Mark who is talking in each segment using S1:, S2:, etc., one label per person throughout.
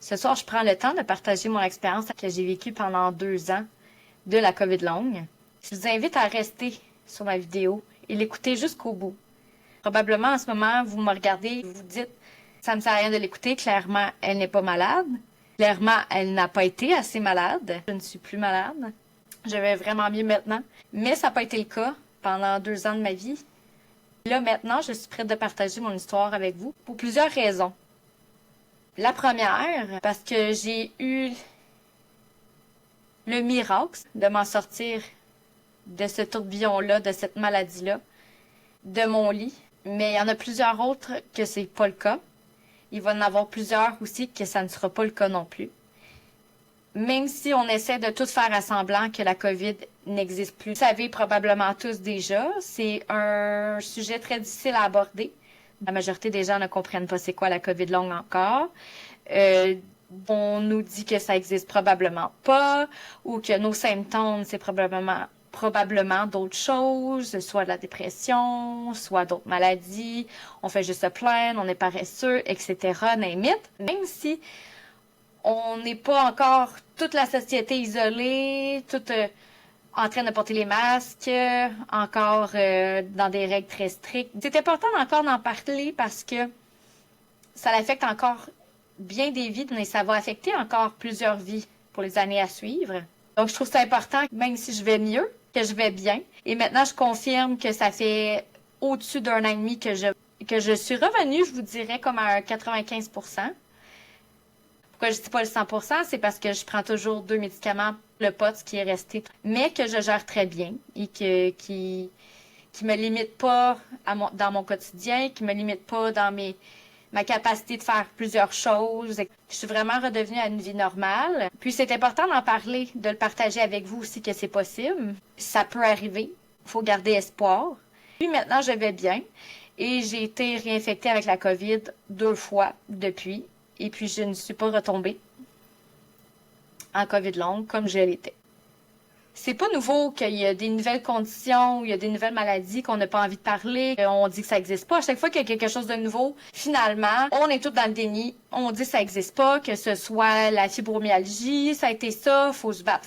S1: Ce soir, je prends le temps de partager mon expérience que j'ai vécue pendant 2 ans de la COVID longue. Je vous invite à rester sur ma vidéo et l'écouter jusqu'au bout. Probablement, en ce moment, vous me regardez, vous vous dites, ça ne sert à rien de l'écouter. Clairement, elle n'est pas malade. Clairement, elle n'a pas été assez malade. Je ne suis plus malade. Je vais vraiment mieux maintenant. Mais ça n'a pas été le cas pendant 2 ans de ma vie. Là, maintenant, je suis prête de partager mon histoire avec vous pour plusieurs raisons. La première, parce que j'ai eu le miracle de m'en sortir de ce tourbillon-là, de cette maladie-là, de mon lit. Mais il y en a plusieurs autres que c'est pas le cas. Il va y en avoir plusieurs aussi que ça ne sera pas le cas non plus. Même si on essaie de tout faire à semblant que la COVID n'existe plus. Vous savez probablement tous déjà, c'est un sujet très difficile à aborder. La majorité des gens ne comprennent pas c'est quoi la COVID longue encore. On nous dit que ça existe probablement pas, ou que nos symptômes, c'est probablement d'autres choses, soit de la dépression, soit d'autres maladies. On fait juste se plaindre, on est paresseux, etc. Name it. Même si on n'est pas encore toute la société isolée, toute en train de porter les masques, encore dans des règles très strictes. C'est important encore d'en parler parce que ça affecte encore bien des vies, mais ça va affecter encore plusieurs vies pour les années à suivre. Donc, je trouve ça important, même si je vais mieux, que je vais bien. Et maintenant, je confirme que ça fait au-dessus d'1 an et demi que je suis revenue, je vous dirais, comme à un 95%. Pourquoi je dis pas le 100%, c'est parce que je prends toujours 2 médicaments, le pot, ce qui est resté, mais que je gère très bien et qui me limite pas dans mon quotidien, qui me limite pas dans ma capacité de faire plusieurs choses. Je suis vraiment redevenue à une vie normale. Puis c'est important d'en parler, de le partager avec vous aussi que c'est possible. Ça peut arriver. Il faut garder espoir. Puis maintenant, je vais bien. Et j'ai été réinfectée avec la COVID 2 fois depuis. Et puis, je ne suis pas retombée en COVID longue comme je l'étais. C'est pas nouveau qu'il y a des nouvelles conditions, il y a des nouvelles maladies qu'on n'a pas envie de parler, on dit que ça n'existe pas. À chaque fois qu'il y a quelque chose de nouveau, finalement, on est tous dans le déni. On dit que ça n'existe pas, que ce soit la fibromyalgie, ça a été ça, faut se battre,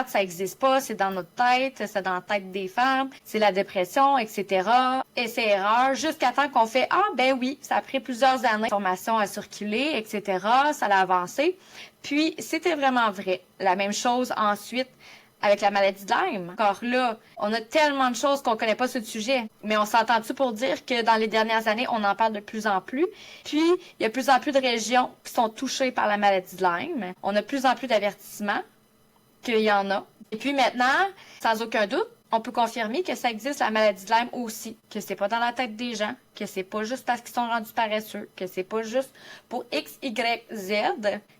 S1: ça n'existe pas, c'est dans notre tête, c'est dans la tête des femmes, c'est la dépression, etc. Essai-erreur, jusqu'à temps qu'on fait « Ah, ben oui, ça a pris plusieurs années, l'information a circulé, etc. » Ça a avancé. Puis, c'était vraiment vrai. La même chose ensuite avec la maladie de Lyme. Encore là, on a tellement de choses qu'on connaît pas sur le sujet. Mais on s'entend-tu pour dire que dans les dernières années, on en parle de plus en plus. Puis, il y a de plus en plus de régions qui sont touchées par la maladie de Lyme. On a de plus en plus d'avertissements qu'il y en a. Et puis maintenant, sans aucun doute, on peut confirmer que ça existe la maladie de Lyme aussi, que c'est pas dans la tête des gens, que c'est pas juste parce qu'ils sont rendus paresseux, que c'est pas juste pour X, Y, Z,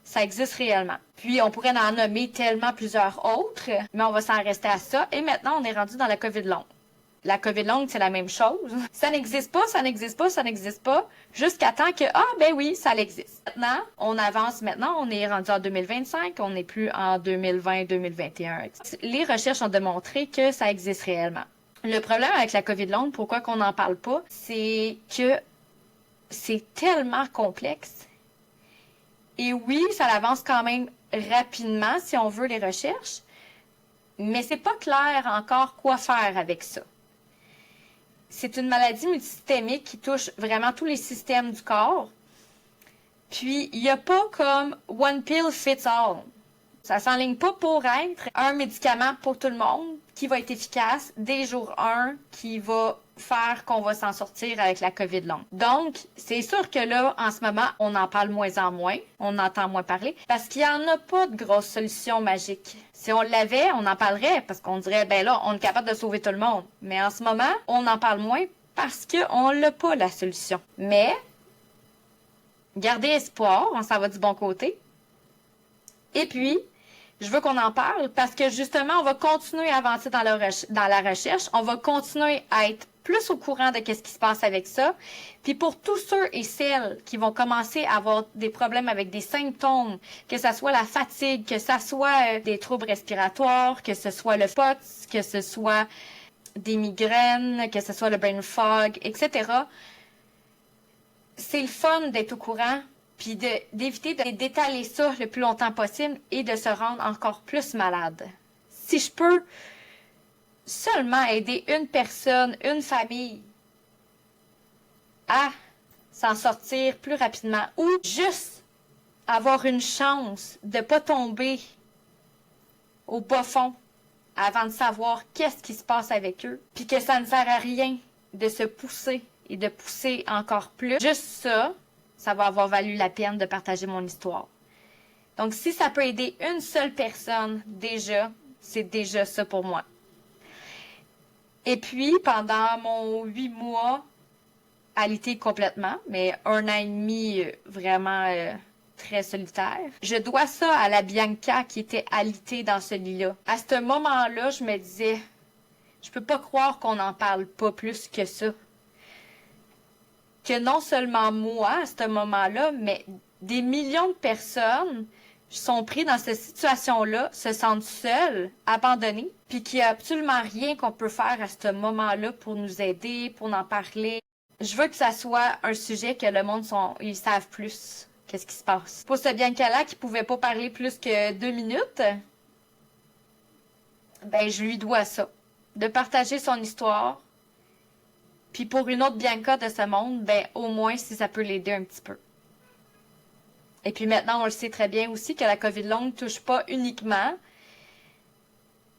S1: ça existe réellement. Puis on pourrait en nommer tellement plusieurs autres, mais on va s'en rester à ça. Et maintenant, on est rendu dans la COVID longue. La COVID longue, c'est la même chose. Ça n'existe pas, ça n'existe pas, ça n'existe pas, jusqu'à temps que, ah, ben oui, ça existe. Maintenant, on avance maintenant, on est rendu en 2025, on n'est plus en 2020-2021. Les recherches ont démontré que ça existe réellement. Le problème avec la COVID longue, pourquoi qu'on n'en parle pas, c'est que c'est tellement complexe. Et oui, ça avance quand même rapidement si on veut les recherches, mais c'est pas clair encore quoi faire avec ça. C'est une maladie multisystémique qui touche vraiment tous les systèmes du corps. Puis, il n'y a pas comme one pill fits all. Ça s'enligne pas pour être un médicament pour tout le monde qui va être efficace dès jour 1, qui va faire qu'on va s'en sortir avec la COVID longue. Donc, c'est sûr que là, en ce moment, on en parle moins en moins, on entend moins parler, parce qu'il n'y en a pas de grosse solution magique. Si on l'avait, on en parlerait, parce qu'on dirait, ben là, on est capable de sauver tout le monde. Mais en ce moment, on en parle moins parce qu'on n'a pas la solution. Mais, gardez espoir, on s'en va du bon côté. Et puis, je veux qu'on en parle parce que justement, on va continuer à avancer dans la recherche. On va continuer à être plus au courant de ce qui se passe avec ça. Puis pour tous ceux et celles qui vont commencer à avoir des problèmes avec des symptômes, que ce soit la fatigue, que ce soit des troubles respiratoires, que ce soit le POTS, que ce soit des migraines, que ce soit le brain fog, etc., c'est le fun d'être au courant puis d'éviter d'étaler ça le plus longtemps possible et de se rendre encore plus malade. Si je peux seulement aider une personne, une famille à s'en sortir plus rapidement ou juste avoir une chance de ne pas tomber au bas fond avant de savoir qu'est-ce qui se passe avec eux, puis que ça ne sert à rien de se pousser et de pousser encore plus. Juste ça, ça va avoir valu la peine de partager mon histoire. Donc, si ça peut aider une seule personne, déjà, c'est déjà ça pour moi. Et puis, pendant mon 8 mois, alité complètement, mais 1 an et demi vraiment très solitaire. Je dois ça à la Bianca qui était alitée dans ce lit-là. À ce moment-là, je me disais, je peux pas croire qu'on n'en parle pas plus que ça. Que non seulement moi, à ce moment-là, mais des millions de personnes sont pris dans cette situation-là, se sentent seuls, abandonnés, puis qu'il n'y a absolument rien qu'on peut faire à ce moment-là pour nous aider, pour en parler. Je veux que ça soit un sujet que le monde ils savent plus qu'est-ce qui se passe. Pour ce Bianca-là qui pouvait pas parler plus que 2 minutes, ben je lui dois ça, de partager son histoire. Puis pour une autre Bianca de ce monde, ben au moins si ça peut l'aider un petit peu. Et puis maintenant, on le sait très bien aussi que la COVID longue ne touche pas uniquement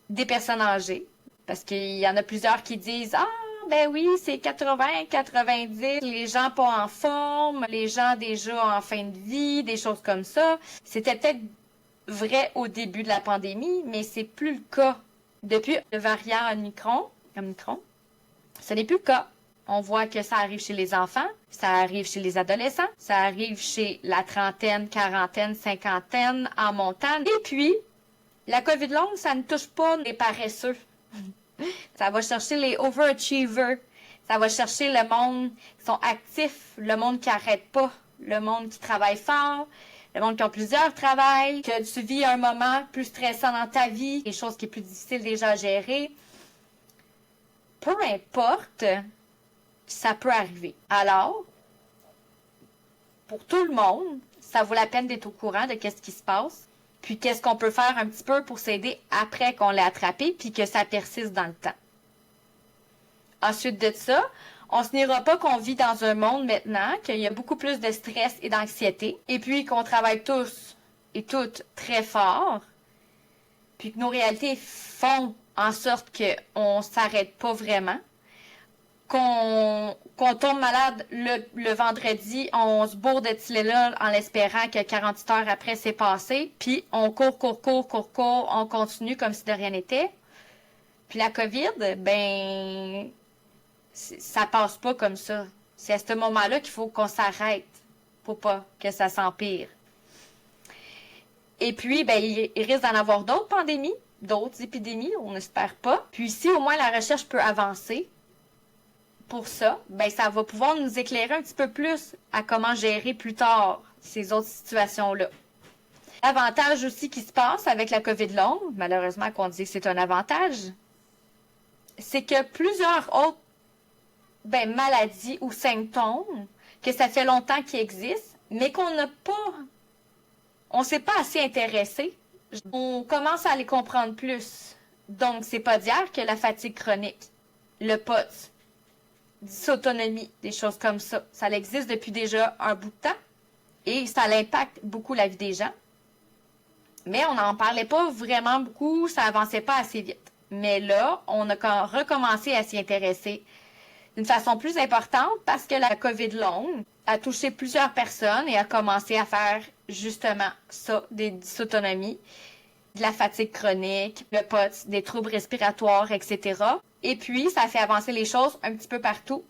S1: des personnes âgées. Parce qu'il y en a plusieurs qui disent « Ah, ben oui, c'est 80, 90, les gens pas en forme, les gens déjà en fin de vie, des choses comme ça. » C'était peut-être vrai au début de la pandémie, mais c'est plus le cas. Depuis le variant Omicron, ce n'est plus le cas. On voit que ça arrive chez les enfants, ça arrive chez les adolescents, ça arrive chez la trentaine, quarantaine, cinquantaine, en montagne. Et puis, la COVID longue, ça ne touche pas les paresseux. Ça va chercher les overachievers. Ça va chercher le monde qui sont actifs, le monde qui n'arrête pas, le monde qui travaille fort, le monde qui a plusieurs travails, que tu vis un moment plus stressant dans ta vie, des choses qui est plus difficile déjà à gérer. Peu importe, ça peut arriver. Alors, pour tout le monde, ça vaut la peine d'être au courant de qu'est-ce qui se passe, puis qu'est-ce qu'on peut faire un petit peu pour s'aider après qu'on l'ait attrapé, puis que ça persiste dans le temps. Ensuite de ça, on se niera pas qu'on vit dans un monde maintenant, qu'il y a beaucoup plus de stress et d'anxiété, et puis qu'on travaille tous et toutes très fort, puis que nos réalités font en sorte qu'on s'arrête pas vraiment, qu'on tombe malade le vendredi, on se bourre de Tylenol en l'espérant que 48 heures après c'est passé, puis on court, on continue comme si de rien n'était. Puis la COVID, ben, ça passe pas comme ça. C'est à ce moment-là qu'il faut qu'on s'arrête pour pas que ça s'empire. Et puis, ben, il risque d'en avoir d'autres pandémies, d'autres épidémies, on n'espère pas. Puis si au moins la recherche peut avancer, pour ça, ben ça va pouvoir nous éclairer un petit peu plus à comment gérer plus tard ces autres situations-là. L'avantage aussi qui se passe avec la COVID longue, malheureusement qu'on dit que c'est un avantage, c'est que plusieurs autres maladies ou symptômes que ça fait longtemps qu'ils existent, mais on s'est pas assez intéressé. On commence à les comprendre plus. Donc, c'est pas d'hier que la fatigue chronique, le POTS, dysautonomie, des choses comme ça. Ça existe depuis déjà un bout de temps et ça impacte beaucoup la vie des gens. Mais on n'en parlait pas vraiment beaucoup, ça avançait pas assez vite. Mais là, on a recommencé à s'y intéresser d'une façon plus importante parce que la COVID longue a touché plusieurs personnes et a commencé à faire justement ça, des dysautonomies, de la fatigue chronique, le POTS, des troubles respiratoires, etc. Et puis, ça fait avancer les choses un petit peu partout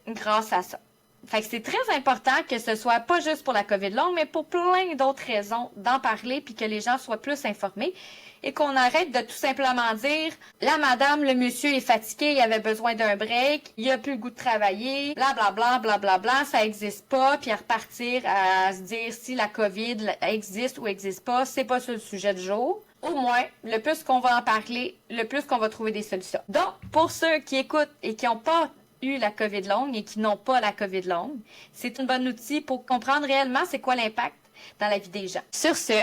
S1: grâce à ça. Fait que c'est très important que ce soit pas juste pour la COVID longue, mais pour plein d'autres raisons d'en parler puis que les gens soient plus informés et qu'on arrête de tout simplement dire la madame, le monsieur est fatigué, il avait besoin d'un break, il a plus le goût de travailler, blablabla, blablabla, ça existe pas, puis à repartir à se dire si la COVID existe ou existe pas, c'est pas sur le sujet du jour. Au moins, le plus qu'on va en parler, le plus qu'on va trouver des solutions. Donc, pour ceux qui écoutent et qui n'ont pas eu la COVID longue et qui n'ont pas la COVID longue. C'est un bon outil pour comprendre réellement c'est quoi l'impact dans la vie des gens. Sur ce,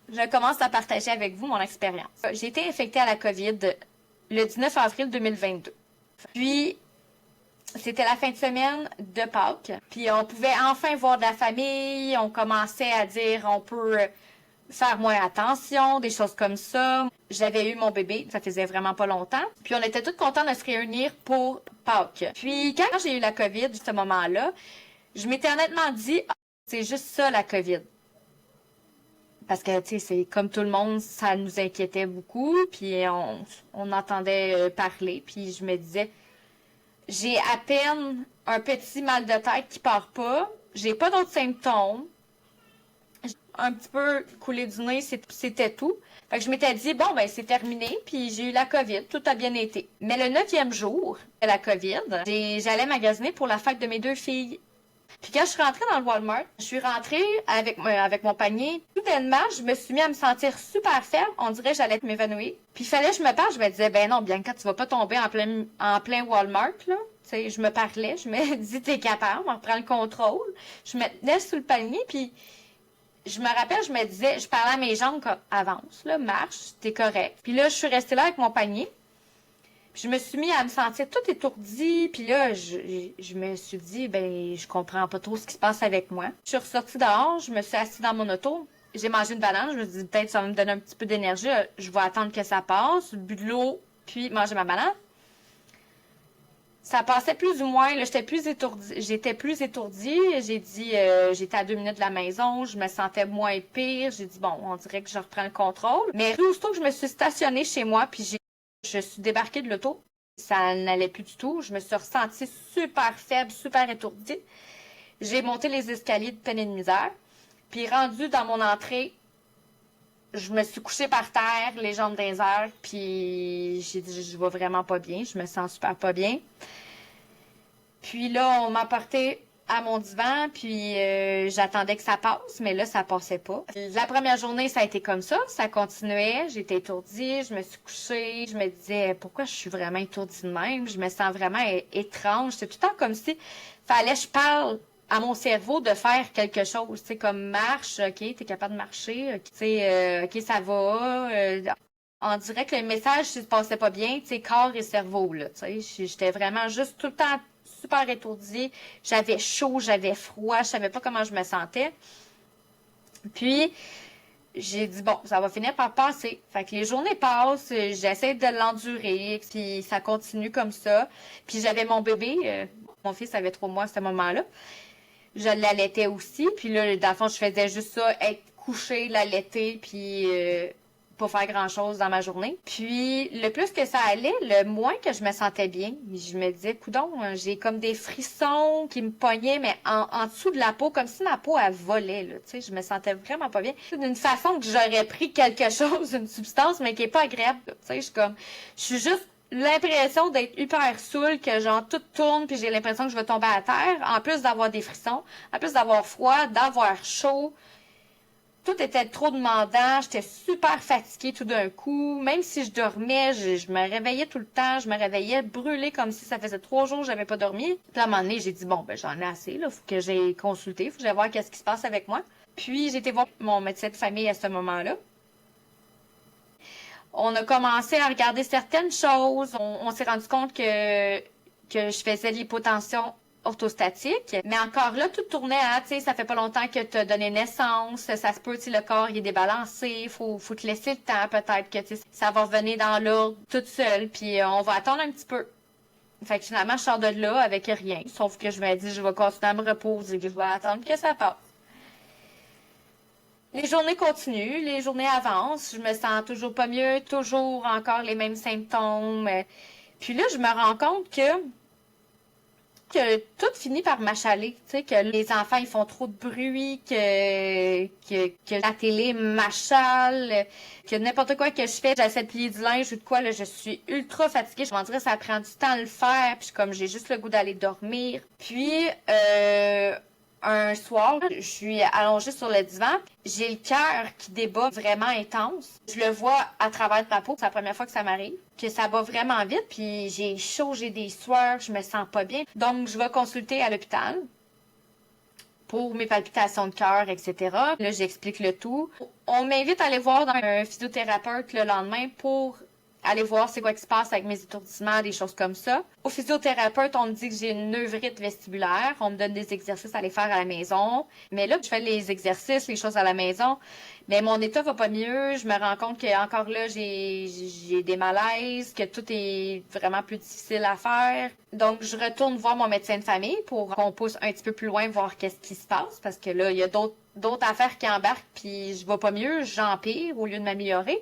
S1: je commence à partager avec vous mon expérience. J'ai été infectée à la COVID le 19 avril 2022. Puis, c'était la fin de semaine de Pâques. Puis, on pouvait enfin voir de la famille. On commençait à dire on peut faire moins attention, des choses comme ça. J'avais eu mon bébé, ça faisait vraiment pas longtemps. Puis, on était tous contents de se réunir pour Pâques. Puis, quand j'ai eu la COVID, à ce moment-là, je m'étais honnêtement dit, ah, c'est juste ça la COVID. Parce que, tu sais, c'est comme tout le monde, ça nous inquiétait beaucoup, puis on entendait parler, puis je me disais, j'ai à peine un petit mal de tête qui part pas, j'ai pas d'autres symptômes, un petit peu coulé du nez, c'était tout. Fait que je m'étais dit, bon, ben c'est terminé, puis j'ai eu la COVID, tout a bien été. Mais le 9e jour de la COVID, j'allais magasiner pour la fête de mes 2 filles. Puis quand je suis rentrée dans le Walmart, je suis rentrée avec mon panier. Soudainement, je me suis mis à me sentir super faible. On dirait que j'allais m'évanouir. Puis il fallait que je me parle. Je me disais, ben non, Bianca, tu vas pas tomber en plein Walmart, là. Tu sais, je me parlais. Je me dis, t'es capable, on reprend le contrôle. Je me tenais sous le panier, puis je me rappelle, je me disais, je parlais à mes jambes comme, avance, là, marche, t'es correct. Puis là, je suis restée là avec mon panier. Je me suis mis à me sentir toute étourdie, puis là, je me suis dit, ben, je comprends pas trop ce qui se passe avec moi. Je suis ressortie dehors, je me suis assise dans mon auto, j'ai mangé une banane, je me suis dit, peut-être ça va me donner un petit peu d'énergie, je vais attendre que ça passe, bu de l'eau, puis manger ma banane. Ça passait plus ou moins, là, j'étais plus étourdie, j'ai dit, j'étais à 2 minutes de la maison, je me sentais moins pire, j'ai dit, bon, on dirait que je reprends le contrôle. Mais aussitôt que je me suis stationnée chez moi, puis je suis débarquée de l'auto. Ça n'allait plus du tout. Je me suis ressentie super faible, super étourdie. J'ai monté les escaliers de peine et de misère. Puis rendue dans mon entrée, je me suis couchée par terre, les jambes dans les airs. Puis j'ai dit, je vais vraiment pas bien. Je me sens super pas bien. Puis là, on m'a porté à mon divan, puis j'attendais que ça passe, mais là, ça passait pas. La première journée, ça a été comme ça continuait, j'étais étourdie, je me suis couchée, je me disais, pourquoi je suis vraiment étourdie de même? Je me sens vraiment étrange. C'est tout le temps comme si fallait que je parle à mon cerveau de faire quelque chose, tu sais, comme marche, ok, t'es capable de marcher, ok, tu sais, ok, ça va. On dirait que le message ne se passait pas bien, tu sais, corps et cerveau, là, tu sais, j'étais vraiment juste tout le temps super étourdie, j'avais chaud, j'avais froid, je savais pas comment je me sentais. Puis, j'ai dit, bon, ça va finir par passer. Fait que les journées passent, j'essaie de l'endurer, puis ça continue comme ça. Puis j'avais mon bébé, mon fils avait 3 mois à ce moment-là. Je l'allaitais aussi, puis là, dans le fond, je faisais juste ça, être couchée, l'allaiter, puis pas faire grand-chose dans ma journée. Puis, le plus que ça allait, le moins que je me sentais bien. Je me disais, coudonc, j'ai comme des frissons qui me pognaient, mais en dessous de la peau, comme si ma peau, elle volait, là. Tu sais, je me sentais vraiment pas bien. D'une façon que j'aurais pris quelque chose, une substance, mais qui est pas agréable, là. Tu sais, je suis juste l'impression d'être hyper saoule, que genre tout tourne, puis j'ai l'impression que je vais tomber à terre, en plus d'avoir des frissons, en plus d'avoir froid, d'avoir chaud. Tout était trop demandant, j'étais super fatiguée tout d'un coup. Même si je dormais, je me réveillais tout le temps, je me réveillais brûlée comme si ça faisait 3 jours que j'avais pas dormi. Puis à un moment donné, j'ai dit, bon, ben j'en ai assez, là, faut que j'aille consulter, faut que j'aille voir qu'est-ce qui se passe avec moi. Puis j'ai été voir mon médecin de famille à ce moment-là. On a commencé à regarder certaines choses. On s'est rendu compte que je faisais de l'hypotension orthostatique. Mais encore là, tout tournait à, tu sais, ça fait pas longtemps que tu as donné naissance, ça se peut, tu sais, le corps il est débalancé, faut te laisser le temps, peut-être que, tu sais, ça va revenir dans l'ordre toute seule, puis on va attendre un petit peu. Fait que finalement, je sors de là avec rien, sauf que je me dis, je vais continuer à me reposer, je vais attendre que ça passe. Les journées continuent, les journées avancent, je me sens toujours pas mieux, toujours encore les mêmes symptômes. Puis là, je me rends compte que tout finit par m'achaler, tu sais, que les enfants ils font trop de bruit, que la télé m'achale, que n'importe quoi que je fais, j'essaie de plier du linge ou de quoi, là, je suis ultra fatiguée. Je m'en dirais ça prend du temps à le faire, puis comme j'ai juste le goût d'aller dormir. Puis Un soir, je suis allongée sur le divan. J'ai le cœur qui débat vraiment intense. Je le vois à travers ma peau. C'est la première fois que ça m'arrive. Que ça bat vraiment vite. Puis j'ai chaud, j'ai des sueurs, je me sens pas bien. Donc, je vais consulter à l'hôpital pour mes palpitations de cœur, etc. Là, j'explique le tout. On m'invite à aller voir un physiothérapeute le lendemain pour aller voir c'est quoi qui se passe avec mes étourdissements, des choses comme ça. Au physiothérapeute, on me dit que j'ai une neurite vestibulaire. On me donne des exercices à aller faire à la maison. Mais là, je fais les exercices, les choses à la maison. Mais mon état va pas mieux. Je me rends compte que encore là, j'ai des malaises, que tout est vraiment plus difficile à faire. Donc, je retourne voir mon médecin de famille pour qu'on pousse un petit peu plus loin, voir qu'est-ce qui se passe. Parce que là, il y a d'autres affaires qui embarquent, puis je vais pas mieux, j'empire au lieu de m'améliorer.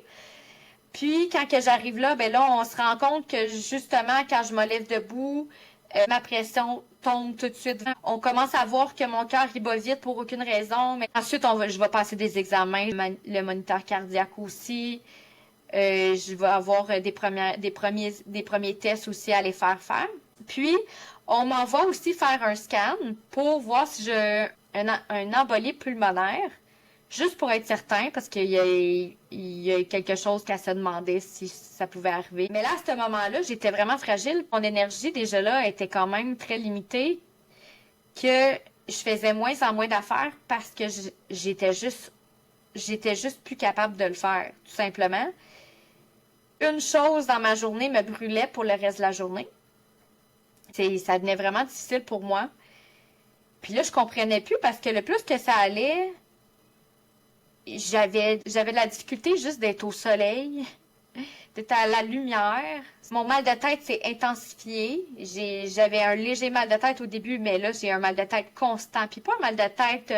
S1: Puis, quand que j'arrive là, ben là, on se rend compte que justement, quand je me lève debout, ma pression tombe tout de suite. On commence à voir que mon cœur, il bat vite pour aucune raison. Mais ensuite, je vais passer des examens, le moniteur cardiaque aussi. Je vais avoir des premiers tests aussi à les faire. Puis, on m'envoie aussi faire un scan pour voir si j'ai un embolie pulmonaire. Juste pour être certain, parce qu'il y a quelque chose qu'à se demander si ça pouvait arriver. Mais là, à ce moment-là, j'étais vraiment fragile. Mon énergie, déjà là, était quand même très limitée, que je faisais moins en moins d'affaires parce que j'étais juste plus capable de le faire, tout simplement. Une chose dans ma journée me brûlait pour le reste de la journée. Ça devenait vraiment difficile pour moi. Puis là, je comprenais plus parce que le plus que ça allait, j'avais de la difficulté juste d'être au soleil, d'être à la lumière. Mon mal de tête s'est intensifié. J'avais un léger mal de tête au début, mais là, j'ai un mal de tête constant. Puis pas un mal de tête,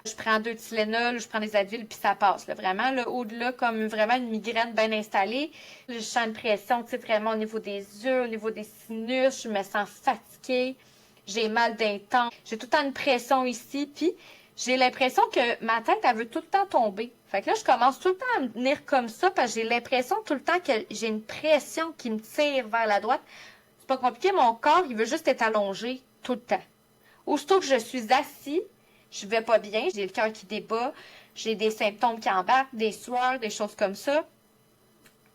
S1: je prends 2 Tylenol, je prends des Advil, puis ça passe. Là, vraiment, là, au-delà, comme vraiment une migraine bien installée. Je sens une pression, tu sais, vraiment au niveau des yeux, au niveau des sinus. Je me sens fatiguée. J'ai mal d'un temps. J'ai tout le temps une pression ici, puis j'ai l'impression que ma tête, elle veut tout le temps tomber. Fait que là, je commence tout le temps à me tenir comme ça parce que j'ai l'impression tout le temps que j'ai une pression qui me tire vers la droite. C'est pas compliqué, mon corps, il veut juste être allongé tout le temps. Aussitôt que je suis assis, je vais pas bien, j'ai le cœur qui débat, j'ai des symptômes qui embarquent, des sueurs, des choses comme ça.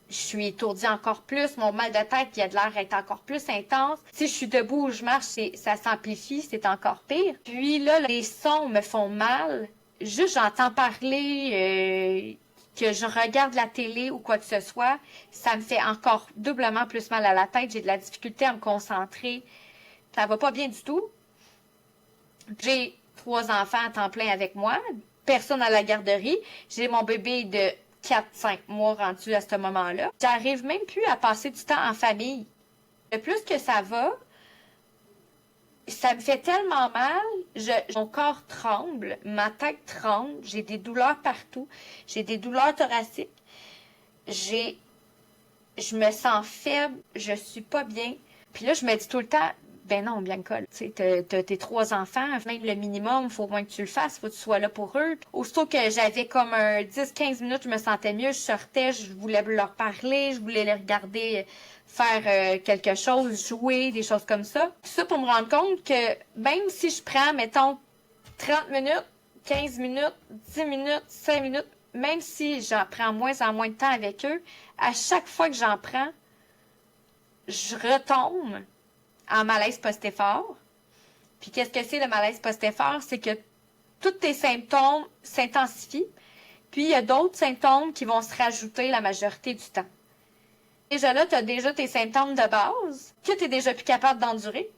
S1: Je suis étourdie encore plus, mon mal de tête, il a de l'air d'être encore plus intense. Si je suis debout ou je marche, ça s'amplifie, c'est encore pire. Puis là, les sons me font mal. Juste, j'entends parler, que je regarde la télé ou quoi que ce soit, ça me fait encore doublement plus mal à la tête. J'ai de la difficulté à me concentrer. Ça va pas bien du tout. J'ai 3 enfants à temps plein avec moi, personne à la garderie. J'ai mon bébé de 4-5 mois rendu à ce moment-là. J'arrive même plus à passer du temps en famille. Le plus que ça va, ça me fait tellement mal, mon corps tremble, ma tête tremble, j'ai des douleurs partout, j'ai des douleurs thoraciques, je me sens faible, je suis pas bien. Puis là, je me dis tout le temps, ben non, Bianca, tu sais, t'as tes 3 enfants, même le minimum, faut au moins que tu le fasses, faut que tu sois là pour eux. Aussitôt que j'avais comme un 10-15 minutes, je me sentais mieux, je sortais, je voulais leur parler, je voulais les regarder faire quelque chose, jouer, des choses comme ça. Tout ça pour me rendre compte que même si je prends, mettons, 30 minutes, 15 minutes, 10 minutes, 5 minutes, même si j'en prends moins en moins de temps avec eux, à chaque fois que j'en prends, je retombe en malaise post-effort. Puis qu'est-ce que c'est le malaise post-effort? C'est que tous tes symptômes s'intensifient, puis il y a d'autres symptômes qui vont se rajouter la majorité du temps. Déjà là, tu as déjà tes symptômes de base que tu es déjà plus capable d'endurer.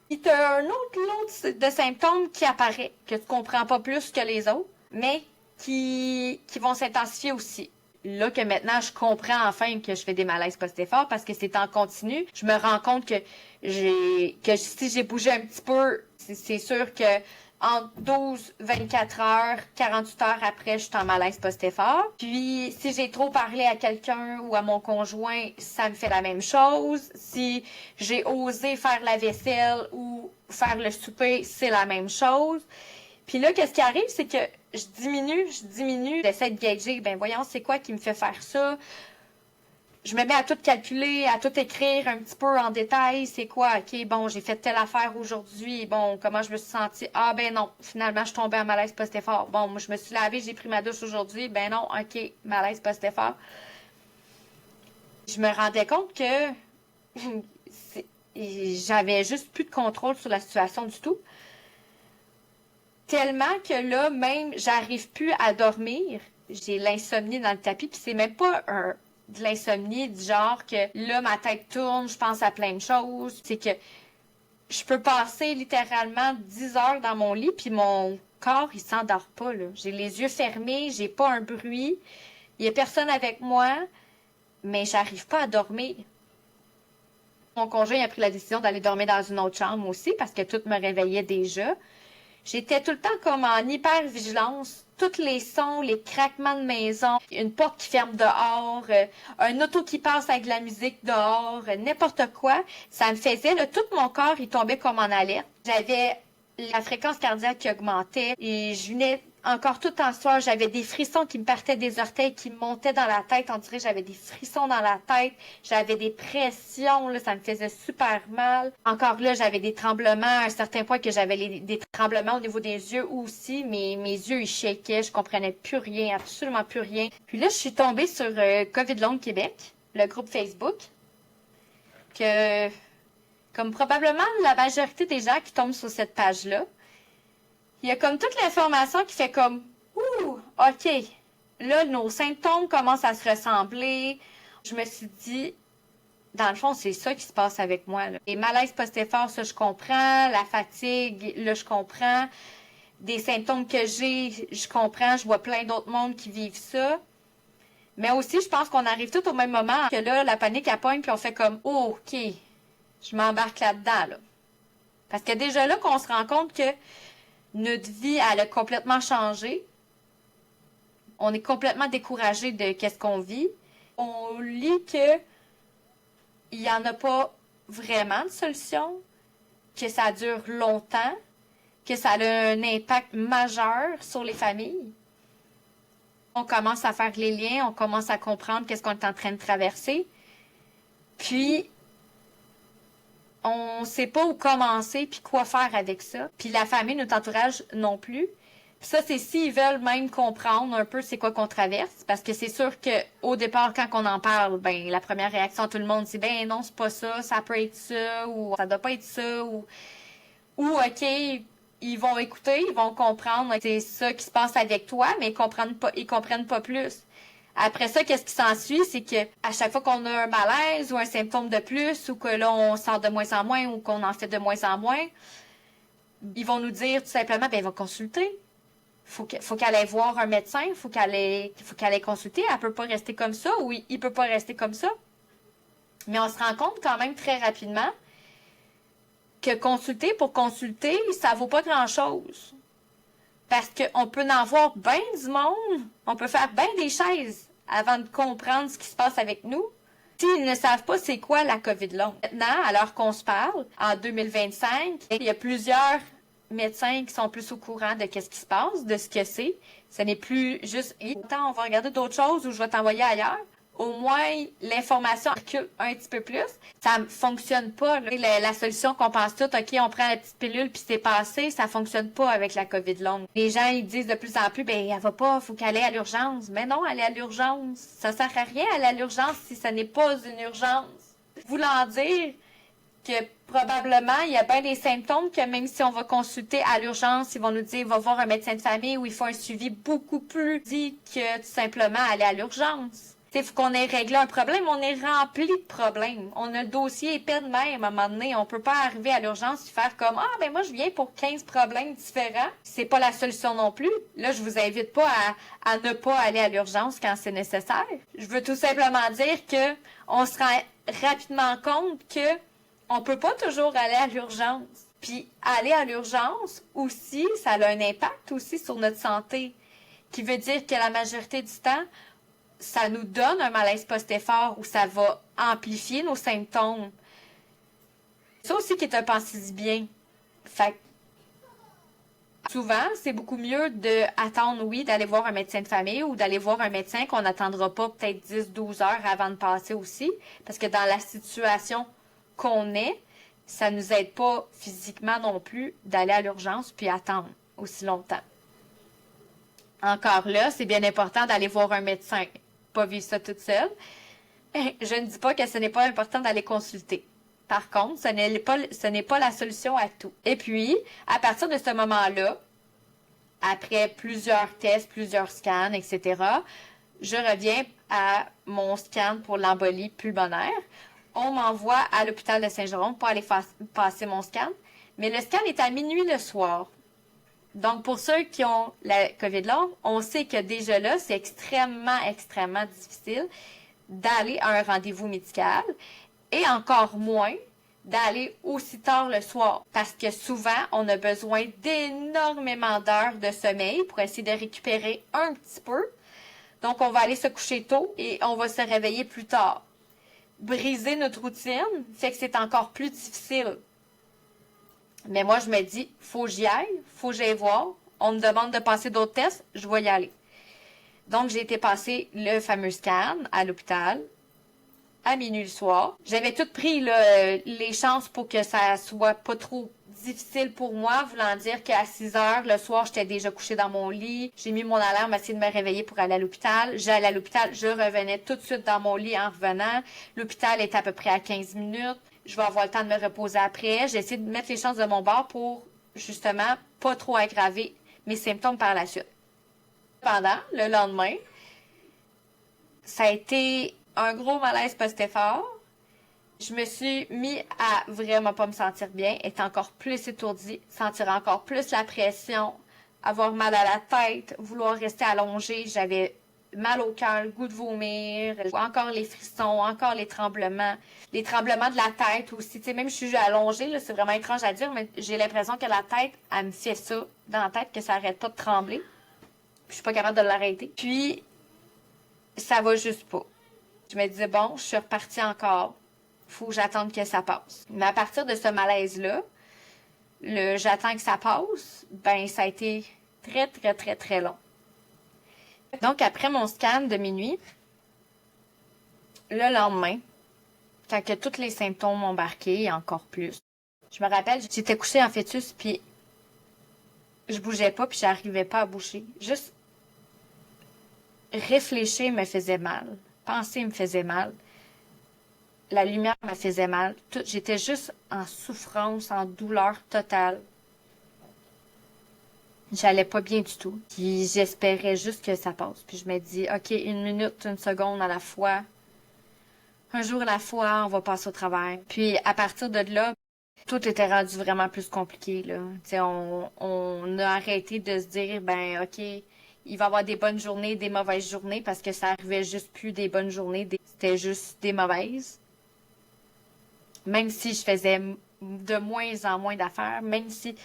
S1: Puis tu as un autre lot de symptômes qui apparaît, que tu comprends pas plus que les autres, mais qui vont s'intensifier aussi. Là que maintenant, je comprends enfin que je fais des malaises post-effort parce que c'est en continu. Je me rends compte que si j'ai bougé un petit peu, c'est sûr que entre 12, 24 heures, 48 heures après, je suis en malaise post-effort. Puis, si j'ai trop parlé à quelqu'un ou à mon conjoint, ça me fait la même chose. Si j'ai osé faire la vaisselle ou faire le souper, c'est la même chose. Puis là, qu'est-ce qui arrive, c'est que je diminue, j'essaie de gager, ben voyons, c'est quoi qui me fait faire ça? je me mets à tout calculer, à tout écrire un petit peu en détail. C'est quoi? OK, bon, j'ai fait telle affaire aujourd'hui. Bon, comment je me suis sentie? Ah, ben non, finalement, je suis tombée en malaise post-effort. Bon, moi, je me suis lavée, j'ai pris ma douche aujourd'hui. Ben non, OK, malaise post-effort. Je me rendais compte que j'avais juste plus de contrôle sur la situation du tout. Tellement que là, même, j'arrive plus à dormir. J'ai l'insomnie dans le tapis, puis c'est même pas de l'insomnie du genre que là, ma tête tourne, je pense à plein de choses. C'est que je peux passer littéralement 10 heures dans mon lit, puis mon corps, il s'endort pas, là. J'ai les yeux fermés, j'ai pas un bruit, il y a personne avec moi, mais j'arrive pas à dormir. Mon conjoint a pris la décision d'aller dormir dans une autre chambre aussi, parce que tout me réveillait déjà. J'étais tout le temps comme en hyper-vigilance. Tous les sons, les craquements de maison, une porte qui ferme dehors, un auto qui passe avec de la musique dehors, n'importe quoi. Ça me faisait, là, tout mon corps, il tombait comme en alerte. J'avais la fréquence cardiaque qui augmentait et je venais encore tout en soir. J'avais des frissons qui me partaient des orteils, qui me montaient dans la tête. On dirait que j'avais des frissons dans la tête. J'avais des pressions, là, ça me faisait super mal. Encore là, j'avais des tremblements à un certain point que j'avais des tremblements au niveau des yeux aussi. Mes yeux, ils shakaient. Je comprenais plus rien, absolument plus rien. Puis là, je suis tombée sur COVID Long Québec, le groupe Facebook, que, comme probablement la majorité des gens qui tombent sur cette page-là, il y a comme toute l'information qui fait comme « Ouh, OK, là, nos symptômes commencent à se ressembler. » Je me suis dit, dans le fond, c'est ça qui se passe avec moi, là. Les malaises post-effort, ça, je comprends. La fatigue, là, je comprends. Des symptômes que j'ai, je comprends. Je vois plein d'autres mondes qui vivent ça. Mais aussi, je pense qu'on arrive tout au même moment que là, la panique, elle pogne, puis on fait comme « Oh, OK, je m'embarque là-dedans, là. » Parce que déjà là, qu'on se rend compte que notre vie, elle a complètement changé. On est complètement découragé de qu'est-ce qu'on vit. On lit que il n'y en a pas vraiment de solution, que ça dure longtemps, que ça a un impact majeur sur les familles. On commence à faire les liens, on commence à comprendre qu'est-ce qu'on est en train de traverser. Puis, on ne sait pas où commencer puis quoi faire avec ça. Puis la famille, notre entourage non plus. Puis ça, c'est s'ils veulent même comprendre un peu c'est quoi qu'on traverse. Parce que c'est sûr que au départ, quand on en parle, ben la première réaction de tout le monde, c'est ben non, c'est pas ça peut être ça, ou ça doit pas être ça, ou OK, ils vont écouter, ils vont comprendre que c'est ça qui se passe avec toi, mais ils comprennent pas plus. Après ça, qu'est-ce qui s'ensuit, c'est que à chaque fois qu'on a un malaise ou un symptôme de plus, ou que là, on sort de moins en moins, ou qu'on en fait de moins en moins, ils vont nous dire tout simplement, ben, va consulter. Faut qu'elle aille voir un médecin, faut qu'elle aille consulter. Elle peut pas rester comme ça, ou il peut pas rester comme ça. Mais on se rend compte quand même très rapidement que consulter pour consulter, ça vaut pas grand-chose. Parce qu'on peut en voir bien du monde, on peut faire bien des chaises avant de comprendre ce qui se passe avec nous. S'ils ne savent pas c'est quoi la COVID longue. Maintenant, alors qu'on se parle, en 2025, il y a plusieurs médecins qui sont plus au courant de ce qui se passe, de ce que c'est. Ce n'est plus juste « Attends, on va regarder d'autres choses ou je vais t'envoyer ailleurs ». Au moins, l'information recule un petit peu plus. Ça ne fonctionne pas. La solution qu'on pense tout, OK, on prend la petite pilule puis c'est passé, ça fonctionne pas avec la COVID longue. Les gens, ils disent de plus en plus, ben, elle va pas, faut qu'elle aille à l'urgence. Mais non, aller à l'urgence. Ça sert à rien aller à l'urgence si ça n'est pas une urgence. Voulant dire que probablement, il y a bien des symptômes que même si on va consulter à l'urgence, ils vont nous dire, va voir un médecin de famille où il faut un suivi beaucoup plus dit que tout simplement aller à l'urgence. Il faut qu'on ait réglé un problème, on est rempli de problèmes. On a le dossier épais de même à un moment donné. On peut pas arriver à l'urgence et faire comme « Ah, ben moi, je viens pour 15 problèmes différents. » C'est pas la solution non plus. Là, je vous invite pas à ne pas aller à l'urgence quand c'est nécessaire. Je veux tout simplement dire que on se rend rapidement compte que on peut pas toujours aller à l'urgence. Puis aller à l'urgence aussi, ça a un impact aussi sur notre santé. Qui veut dire que la majorité du temps, ça nous donne un malaise post-effort où ça va amplifier nos symptômes. Ça aussi qui est un pensée du bien. Fait Souvent, c'est beaucoup mieux d'attendre, oui, d'aller voir un médecin de famille ou d'aller voir un médecin qu'on n'attendra pas peut-être 10-12 heures avant de passer aussi. Parce que dans la situation qu'on est, ça nous aide pas physiquement non plus d'aller à l'urgence puis attendre aussi longtemps. Encore là, c'est bien important d'aller voir un médecin, pas vivre ça toute seule. Je ne dis pas que ce n'est pas important d'aller consulter. Par contre, ce n'est pas la solution à tout. Et puis, à partir de ce moment-là, après plusieurs tests, plusieurs scans, etc., je reviens à mon scan pour l'embolie pulmonaire. On m'envoie à l'hôpital de Saint-Jérôme pour aller passer mon scan. Mais le scan est à minuit le soir. Donc, pour ceux qui ont la COVID longue, on sait que déjà là, c'est extrêmement, extrêmement difficile d'aller à un rendez-vous médical et encore moins d'aller aussi tard le soir parce que souvent, on a besoin d'énormément d'heures de sommeil pour essayer de récupérer un petit peu. Donc, on va aller se coucher tôt et on va se réveiller plus tard. Briser notre routine fait que c'est encore plus difficile. Mais moi, je me dis, faut que j'y aille, faut que j'aille voir. On me demande de passer d'autres tests, je vais y aller. Donc, j'ai été passer le fameux scan à l'hôpital à minuit le soir. J'avais tout pris là, les chances pour que ça soit pas trop difficile pour moi, voulant dire qu'à 6 heures le soir, j'étais déjà couchée dans mon lit. J'ai mis mon alarme, essayé de me réveiller pour aller à l'hôpital. J'allais à l'hôpital, je revenais tout de suite dans mon lit en revenant. L'hôpital est à peu près à 15 minutes. Je vais avoir le temps de me reposer après. J'ai essayé de mettre les chances de mon bord pour, justement, pas trop aggraver mes symptômes par la suite. Cependant, le lendemain, ça a été un gros malaise post-effort. Je me suis mis à vraiment pas me sentir bien, être encore plus étourdie, sentir encore plus la pression, avoir mal à la tête, vouloir rester allongée. J'avais mal au cœur, le goût de vomir, encore les frissons, encore les tremblements de la tête aussi. Tu sais, même si je suis allongée, là, c'est vraiment étrange à dire, mais j'ai l'impression que la tête, elle me fait ça dans la tête, que ça arrête pas de trembler. Puis, je suis pas capable de l'arrêter. Puis, ça va juste pas. Je me disais, bon, je suis repartie encore. Faut que j'attende que ça passe. Mais à partir de ce malaise-là, j'attends que ça passe, ben, ça a été très, très, très, très long. Donc, après mon scan de minuit, le lendemain, quand que tous les symptômes m'ont embarqué, et encore plus, je me rappelle, j'étais couchée en fœtus, puis je bougeais pas, puis j'arrivais pas à bouger. Juste réfléchir me faisait mal. Penser me faisait mal. La lumière me faisait mal. J'étais juste en souffrance, en douleur totale. J'allais pas bien du tout. Puis j'espérais juste que ça passe. Puis je me dis, OK, 1 minute, 1 seconde à la fois. Un jour à la fois, on va passer au travail. Puis à partir de là, tout était rendu vraiment plus compliqué, là. T'sais, on a arrêté de se dire, ben, OK, il va y avoir des bonnes journées, des mauvaises journées, parce que ça arrivait juste plus des bonnes journées, c'était juste des mauvaises. Même si je faisais de moins en moins d'affaires, même si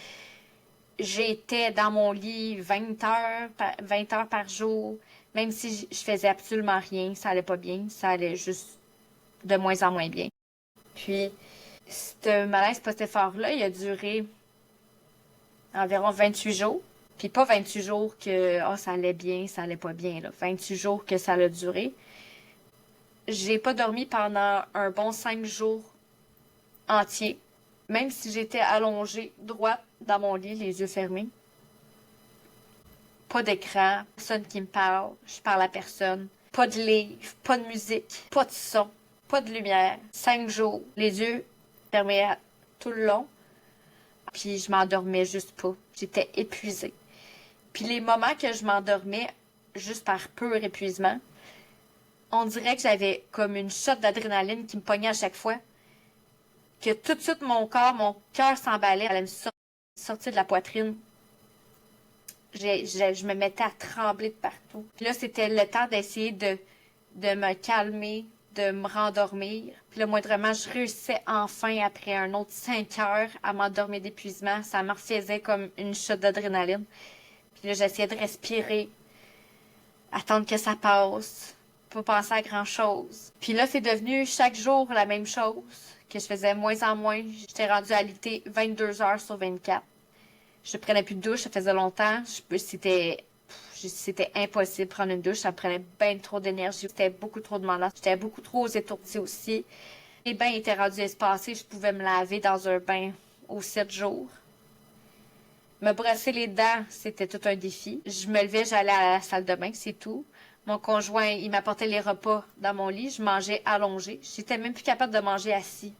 S1: j'étais dans mon lit 20 heures par jour, même si je faisais absolument rien, ça allait pas bien, ça allait juste de moins en moins bien. Puis, ce malaise post-effort-là, il a duré environ 28 jours. Puis pas 28 jours que ça allait bien, ça allait pas bien, là. 28 jours que ça a duré. J'ai pas dormi pendant un bon 5 jours entiers, même si j'étais allongée droite dans mon lit, les yeux fermés. Pas d'écran, personne qui me parle, je parle à personne. Pas de livre, pas de musique, pas de son, pas de lumière. 5 jours, les yeux fermés tout le long. Puis je m'endormais juste pas. J'étais épuisée. Puis les moments que je m'endormais, juste par pur épuisement, on dirait que j'avais comme une shot d'adrénaline qui me pognait à chaque fois. Que tout de suite, mon cœur s'emballait, elle allait me sortir de la poitrine. Je me mettais à trembler de partout. Puis là, c'était le temps d'essayer de me calmer, de me rendormir. Puis là, moindrement, je réussissais enfin, après un autre 5 heures, à m'endormir d'épuisement. Ça me refaisait comme une shot d'adrénaline. Puis là, j'essayais de respirer, attendre que ça passe, pas penser à grand-chose. Puis là, c'est devenu chaque jour la même chose, que je faisais moins en moins. J'étais rendue à l'été 22 heures sur 24. Je prenais plus de douche, ça faisait longtemps. C'était impossible de prendre une douche. Ça me prenait bien trop d'énergie. C'était beaucoup trop demandant. J'étais beaucoup trop étourdie aussi. Les bains étaient rendus espacés. Je pouvais me laver dans un bain aux 7 jours. Me brosser les dents, c'était tout un défi. Je me levais, j'allais à la salle de bain, c'est tout. Mon conjoint, il m'apportait les repas dans mon lit. Je mangeais allongée. J'étais même plus capable de manger assis.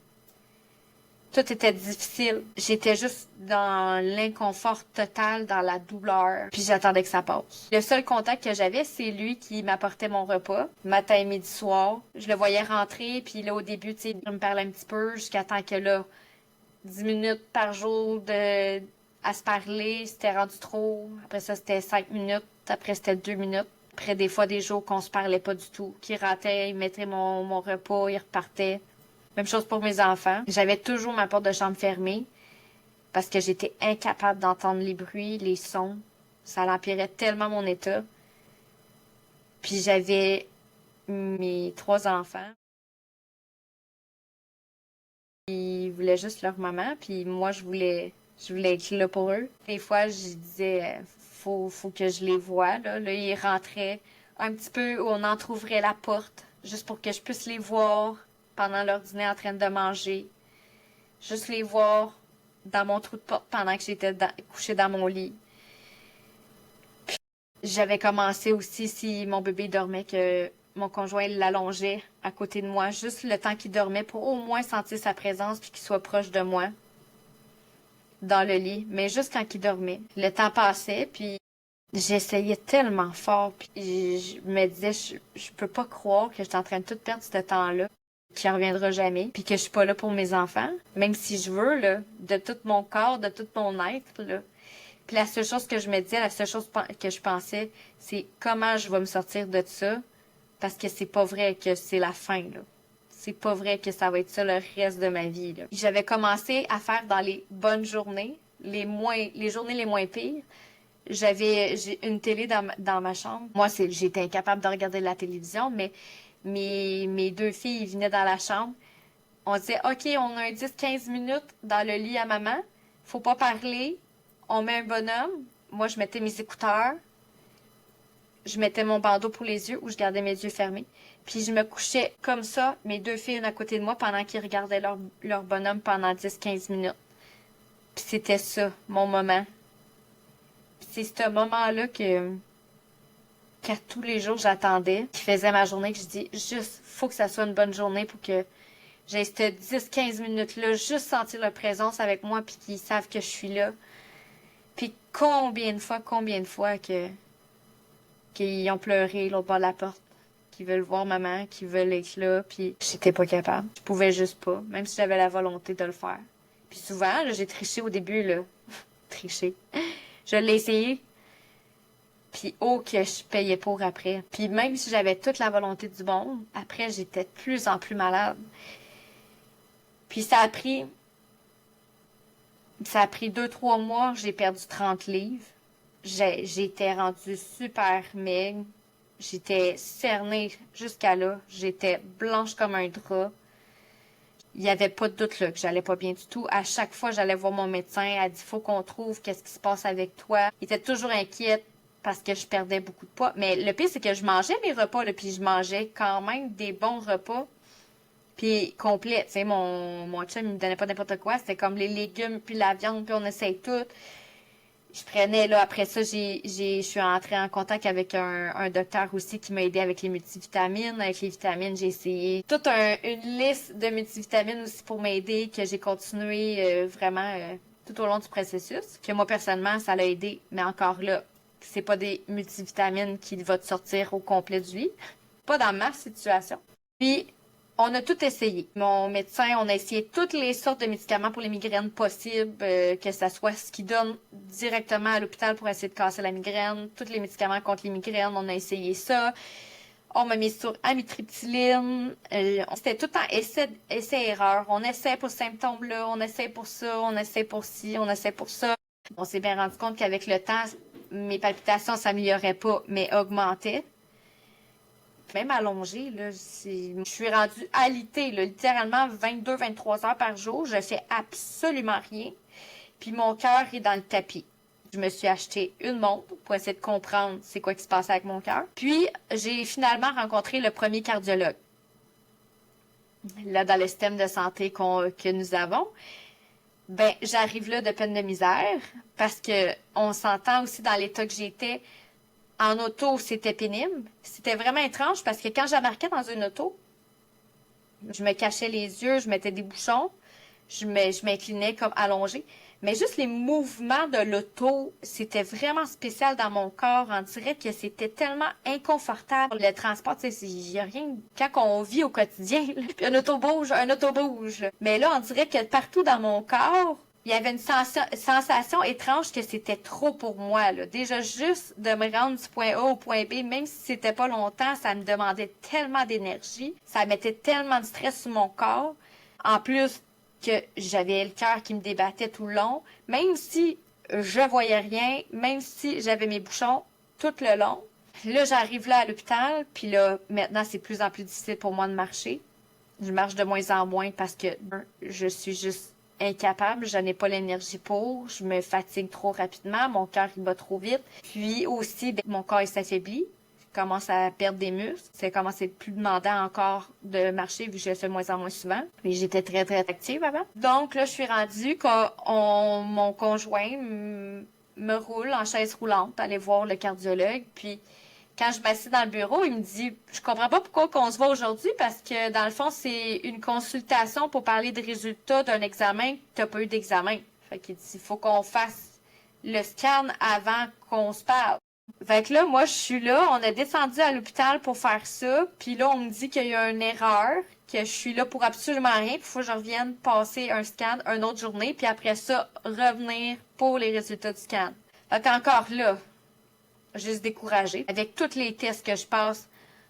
S1: Tout était difficile. J'étais juste dans l'inconfort total, dans la douleur. Puis j'attendais que ça passe. Le seul contact que j'avais, c'est lui qui m'apportait mon repas, matin, midi, soir. Je le voyais rentrer, puis là, au début, tu sais, il me parlait un petit peu, jusqu'à temps que là, 10 minutes par jour à se parler, c'était rendu trop. Après ça, c'était 5 minutes. Après, c'était 2 minutes. Après, des fois, des jours qu'on se parlait pas du tout. Qu'il rentrait, il mettait mon repas, il repartait. Même chose pour mes enfants. J'avais toujours ma porte de chambre fermée parce que j'étais incapable d'entendre les bruits, les sons. Ça l'empirait tellement mon état. Puis j'avais mes 3 enfants. Ils voulaient juste leur maman, puis moi, je voulais être là pour eux. Des fois, je disais, faut que je les voie, là. Là, ils rentraient un petit peu où on entrouvrait la porte, juste pour que je puisse les voir pendant leur dîner en train de manger. Juste les voir dans mon trou de porte pendant que j'étais couchée dans mon lit. Puis, j'avais commencé aussi, si mon bébé dormait, que mon conjoint l'allongeait à côté de moi, juste le temps qu'il dormait pour au moins sentir sa présence puis qu'il soit proche de moi dans le lit, mais juste quand il dormait. Le temps passait, puis j'essayais tellement fort, puis je me disais, je peux pas croire que j'étais en train de tout perdre ce temps-là, qu'il reviendra jamais, puis que je suis pas là pour mes enfants, même si je veux, là, de tout mon corps, de tout mon être, là. Puis la seule chose que je me disais, la seule chose que je pensais, c'est comment je vais me sortir de ça, parce que c'est pas vrai que c'est la fin, là. C'est pas vrai que ça va être ça le reste de ma vie, là. J'avais commencé à faire dans les bonnes journées, les journées les moins pires. J'ai une télé dans ma chambre. Moi, j'étais incapable de regarder la télévision, mais mes 2 filles venaient dans la chambre. On disait, OK, on a un 10-15 minutes dans le lit à maman. Faut pas parler. On met un bonhomme. Moi, je mettais mes écouteurs. Je mettais mon bandeau pour les yeux ou je gardais mes yeux fermés. Puis je me couchais comme ça, mes 2 filles une à côté de moi pendant qu'ils regardaient leur bonhomme pendant 10-15 minutes. Puis c'était ça, mon moment. Puis c'est ce moment-là qu'à tous les jours j'attendais, qui faisait ma journée, que je dis juste, faut que ça soit une bonne journée pour que j'ai ces 10-15 minutes-là, juste sentir leur présence avec moi puis qu'ils savent que je suis là. Puis combien de fois qu'ils ont pleuré l'autre bord de la porte, qu'ils veulent voir maman, qu'ils veulent être là, puis j'étais pas capable. Je pouvais juste pas, même si j'avais la volonté de le faire. Puis souvent, là, j'ai triché au début, là. Triché. Je l'ai essayé, puis oh que je payais pour après. Puis même si j'avais toute la volonté du monde, après, j'étais de plus en plus malade. Puis ça a pris 2-3 mois, j'ai perdu 30 livres. J'étais rendue super maigre. J'étais cernée jusqu'à là. J'étais blanche comme un drap. Il n'y avait pas de doute là que j'allais pas bien du tout. À chaque fois, j'allais voir mon médecin. Elle a dit, faut qu'on trouve qu'est-ce qui se passe avec toi. Il était toujours inquiète parce que je perdais beaucoup de poids. Mais le pire, c'est que je mangeais mes repas, là, puis je mangeais quand même des bons repas. Puis complet, tu sais, mon chum, il me donnait pas n'importe quoi. C'était comme les légumes, puis la viande, puis on essaye tout. Je prenais, là, après ça, je suis entrée en contact avec un docteur aussi qui m'a aidé avec les multivitamines. Avec les vitamines, j'ai essayé toute une liste de multivitamines aussi pour m'aider, que j'ai continué vraiment tout au long du processus. Que moi, personnellement, ça l'a aidé. Mais encore là, c'est pas des multivitamines qui vont te sortir au complet du lit. Pas dans ma situation. Puis, on a tout essayé. Mon médecin, on a essayé toutes les sortes de médicaments pour les migraines possibles, que ça soit ce qu'il donne directement à l'hôpital pour essayer de casser la migraine. Tous les médicaments contre les migraines, on a essayé ça. On m'a mis sur amitriptyline. C'était tout le temps essai-erreur. On essaie pour ce symptôme-là, on essaie pour ça, on essaie pour ci, on essaie pour ça. On s'est bien rendu compte qu'avec le temps, mes palpitations s'amélioraient pas, mais augmentaient. Même allongée, là, je suis rendue alitée, là, littéralement 22-23 heures par jour. Je fais absolument rien. Puis mon cœur est dans le tapis. Je me suis acheté une montre pour essayer de comprendre c'est quoi qui se passait avec mon cœur. Puis, j'ai finalement rencontré le premier cardiologue. Là, dans le système de santé que nous avons, ben, j'arrive là de peine de misère parce que on s'entend aussi dans l'état que j'étais. En auto, c'était pénible. C'était vraiment étrange parce que quand j'embarquais dans une auto, je me cachais les yeux, je mettais des bouchons, je m'inclinais comme allongée. Mais juste les mouvements de l'auto, c'était vraiment spécial dans mon corps. On dirait que c'était tellement inconfortable. Le transport, tu sais, il n'y a rien. Quand on vit au quotidien, là, puis un auto bouge. Mais là, on dirait que partout dans mon corps, il y avait une sensation étrange que c'était trop pour moi, là. Déjà, juste de me rendre du point A au point B, même si c'était pas longtemps, ça me demandait tellement d'énergie. Ça mettait tellement de stress sur mon corps. En plus, que j'avais le cœur qui me débattait tout le long, même si je voyais rien, même si j'avais mes bouchons tout le long. Là, j'arrive là à l'hôpital, puis là, maintenant, c'est de plus en plus difficile pour moi de marcher. Je marche de moins en moins parce que je suis juste incapable, je n'ai pas l'énergie pour, je me fatigue trop rapidement, mon cœur il bat trop vite. Puis aussi, ben, mon corps il s'affaiblit. Je commence à perdre des muscles. C'est commencé plus demandant encore de marcher vu que je le fais de moins en moins souvent. Mais j'étais très, très active avant. Donc là, je suis rendue mon conjoint me roule en chaise roulante, aller voir le cardiologue. Puis quand je m'assieds dans le bureau, il me dit « Je comprends pas pourquoi qu'on se voit aujourd'hui parce que dans le fond, c'est une consultation pour parler des résultats d'un examen que t'as pas eu d'examen. » Fait qu'il dit « Il faut qu'on fasse le scan avant qu'on se parle. » Fait que là, moi, je suis là, on a descendu à l'hôpital pour faire ça, puis là, on me dit qu'il y a une erreur, que je suis là pour absolument rien, puis il faut que je revienne passer un scan une autre journée, puis après ça, revenir pour les résultats du scan. Fait qu'encore là, juste découragée. Avec tous les tests que je passe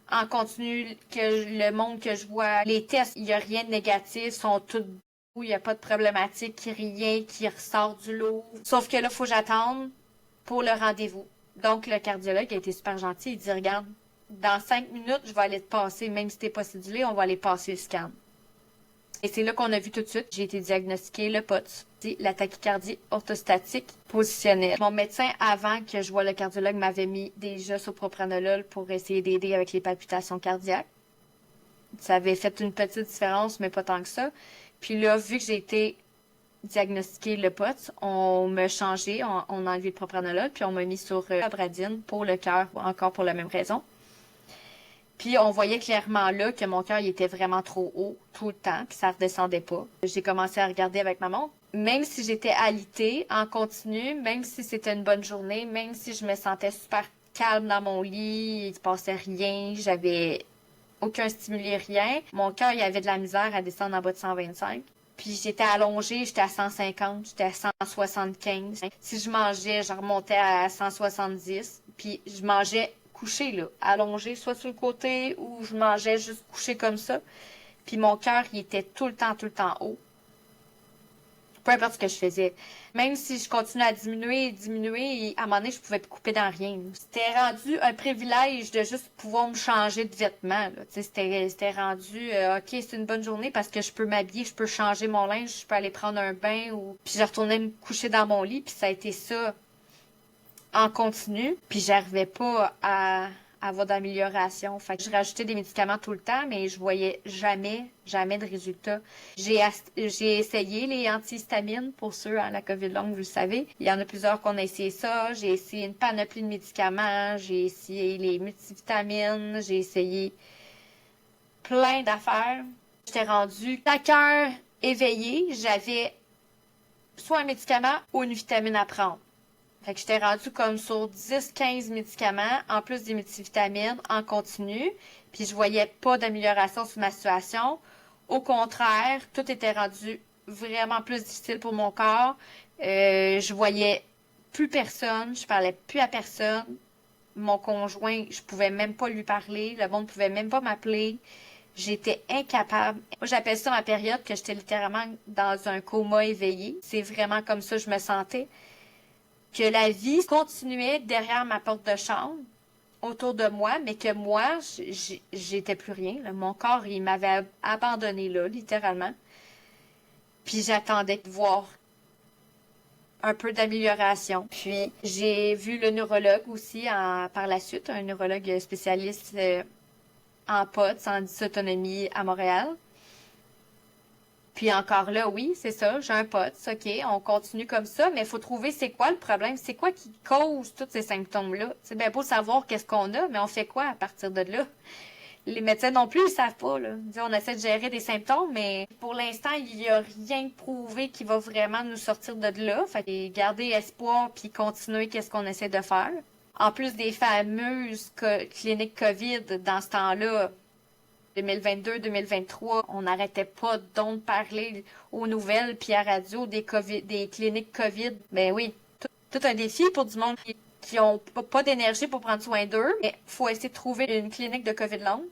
S1: en continu, le monde que je vois, les tests, il n'y a rien de négatif, sont tous beaux, il n'y a pas de problématique, rien qui ressort du lot. Sauf que là, il faut que j'attende pour le rendez-vous. Donc, le cardiologue a été super gentil. Il dit, regarde, dans 5 minutes, je vais aller te passer, même si t'es pas cédulé, on va aller passer le scan. Et c'est là qu'on a vu tout de suite, j'ai été diagnostiquée le POTS, la tachycardie orthostatique positionnelle. Mon médecin, avant que je voie le cardiologue, m'avait mis déjà sur propranolol pour essayer d'aider avec les palpitations cardiaques. Ça avait fait une petite différence, mais pas tant que ça. Puis là, vu que j'ai été diagnostiqué le POTS, on m'a changé, on a enlevé le propranolol, puis on m'a mis sur abradine pour le cœur, encore pour la même raison. Puis on voyait clairement là que mon cœur il était vraiment trop haut tout le temps, puis ça redescendait pas. J'ai commencé à regarder avec ma montre. Même si j'étais alitée en continu, même si c'était une bonne journée, même si je me sentais super calme dans mon lit, il se passait rien, j'avais aucun stimuli, rien, mon cœur il avait de la misère à descendre en bas de 125. Puis j'étais allongée, j'étais à 150, j'étais à 175. Si je mangeais, je remontais à 170. Puis je mangeais couché, là, allongée, soit sur le côté, ou je mangeais juste couché comme ça. Puis mon cœur, il était tout le temps haut. Peu importe ce que je faisais. Même si je continuais à diminuer, à un moment donné, je pouvais couper dans rien. C'était rendu un privilège de juste pouvoir me changer de vêtements. C'était rendu, OK, c'est une bonne journée parce que je peux m'habiller, je peux changer mon linge, je peux aller prendre un bain. Puis je retournais me coucher dans mon lit, puis ça a été ça en continu. Puis j'arrivais pas à avoir d'amélioration. Fait que je rajoutais des médicaments tout le temps, mais je voyais jamais de résultats. J'ai essayé les antihistamines pour ceux à la COVID longue, vous le savez. Il y en a plusieurs qu'on a essayé ça. J'ai essayé une panoplie de médicaments. J'ai essayé les multivitamines. J'ai essayé plein d'affaires. J'étais rendue à cœur éveillé. J'avais soit un médicament ou une vitamine à prendre. Fait que j'étais rendue comme sur 10-15 médicaments, en plus des multivitamines, en continu. Puis je voyais pas d'amélioration sur ma situation. Au contraire, tout était rendu vraiment plus difficile pour mon corps. Je voyais plus personne, je parlais plus à personne. Mon conjoint, je pouvais même pas lui parler. Le monde pouvait même pas m'appeler. J'étais incapable. Moi, j'appelle ça ma période que j'étais littéralement dans un coma éveillé. C'est vraiment comme ça que je me sentais. Que la vie continuait derrière ma porte de chambre, autour de moi, mais que moi, j'étais plus rien. Là. Mon corps, il m'avait abandonné là, littéralement. Puis j'attendais de voir un peu d'amélioration. Puis j'ai vu le neurologue aussi par la suite, un neurologue spécialiste en POTS, en dysautonomie à Montréal. Puis encore là, oui, c'est ça, j'ai un POTS, OK, on continue comme ça, mais il faut trouver c'est quoi le problème, c'est quoi qui cause tous ces symptômes-là. C'est bien beau savoir qu'est-ce qu'on a, mais on fait quoi à partir de là? Les médecins non plus, ils savent pas, là. On essaie de gérer des symptômes, mais pour l'instant, il n'y a rien de prouvé qui va vraiment nous sortir de là. Fait que garder espoir puis continuer qu'est-ce qu'on essaie de faire. En plus des fameuses cliniques COVID dans ce temps-là, 2022-2023, on n'arrêtait pas donc de parler aux nouvelles puis à radio des cliniques COVID. Ben oui, tout un défi pour du monde qui ont pas d'énergie pour prendre soin d'eux. Mais faut essayer de trouver une clinique de COVID longue.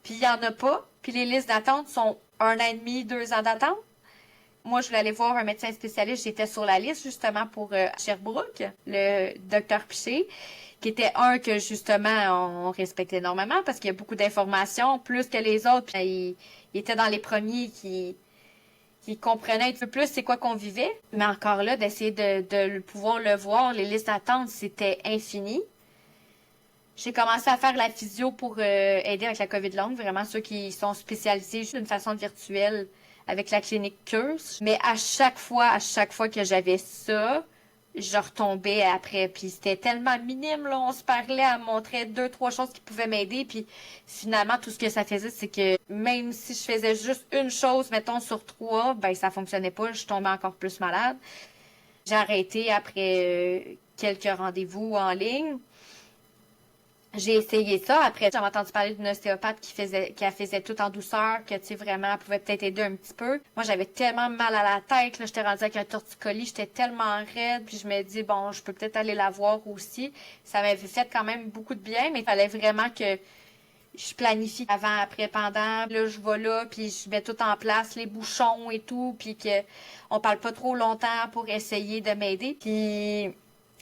S1: Puis il y en a pas. Puis les listes d'attente sont 1 an et demi, 2 ans d'attente. Moi, je voulais aller voir un médecin spécialiste. J'étais sur la liste justement pour Sherbrooke, le docteur Piché, qui était un que justement on respectait énormément parce qu'il y a beaucoup d'informations, plus que les autres. Puis il était dans les premiers qui comprenaient un peu plus c'est quoi qu'on vivait. Mais encore là, d'essayer de pouvoir le voir, les listes d'attente, c'était infini. J'ai commencé à faire la physio pour aider avec la COVID longue, vraiment ceux qui sont spécialisés juste d'une façon virtuelle avec la clinique Curse. Mais à chaque fois que j'avais ça, je retombais après. Puis c'était tellement minime, là, on se parlait, elle me montrait 2-3 choses qui pouvaient m'aider. Puis finalement, tout ce que ça faisait, c'est que même si je faisais juste une chose, mettons, sur 3, ben ça fonctionnait pas, je tombais encore plus malade. J'ai arrêté après quelques rendez-vous en ligne. J'ai essayé ça. Après, j'avais entendu parler d'une ostéopathe qui faisait tout en douceur, que, tu sais, vraiment, elle pouvait peut-être aider un petit peu. Moi, j'avais tellement mal à la tête, là. J'étais rendue avec un torticolis. J'étais tellement raide. Puis je me dis, bon, je peux peut-être aller la voir aussi. Ça m'avait fait quand même beaucoup de bien, mais il fallait vraiment que je planifie avant, après, pendant. Là, je vais là, puis je mets tout en place, les bouchons et tout, puis que on parle pas trop longtemps pour essayer de m'aider. Puis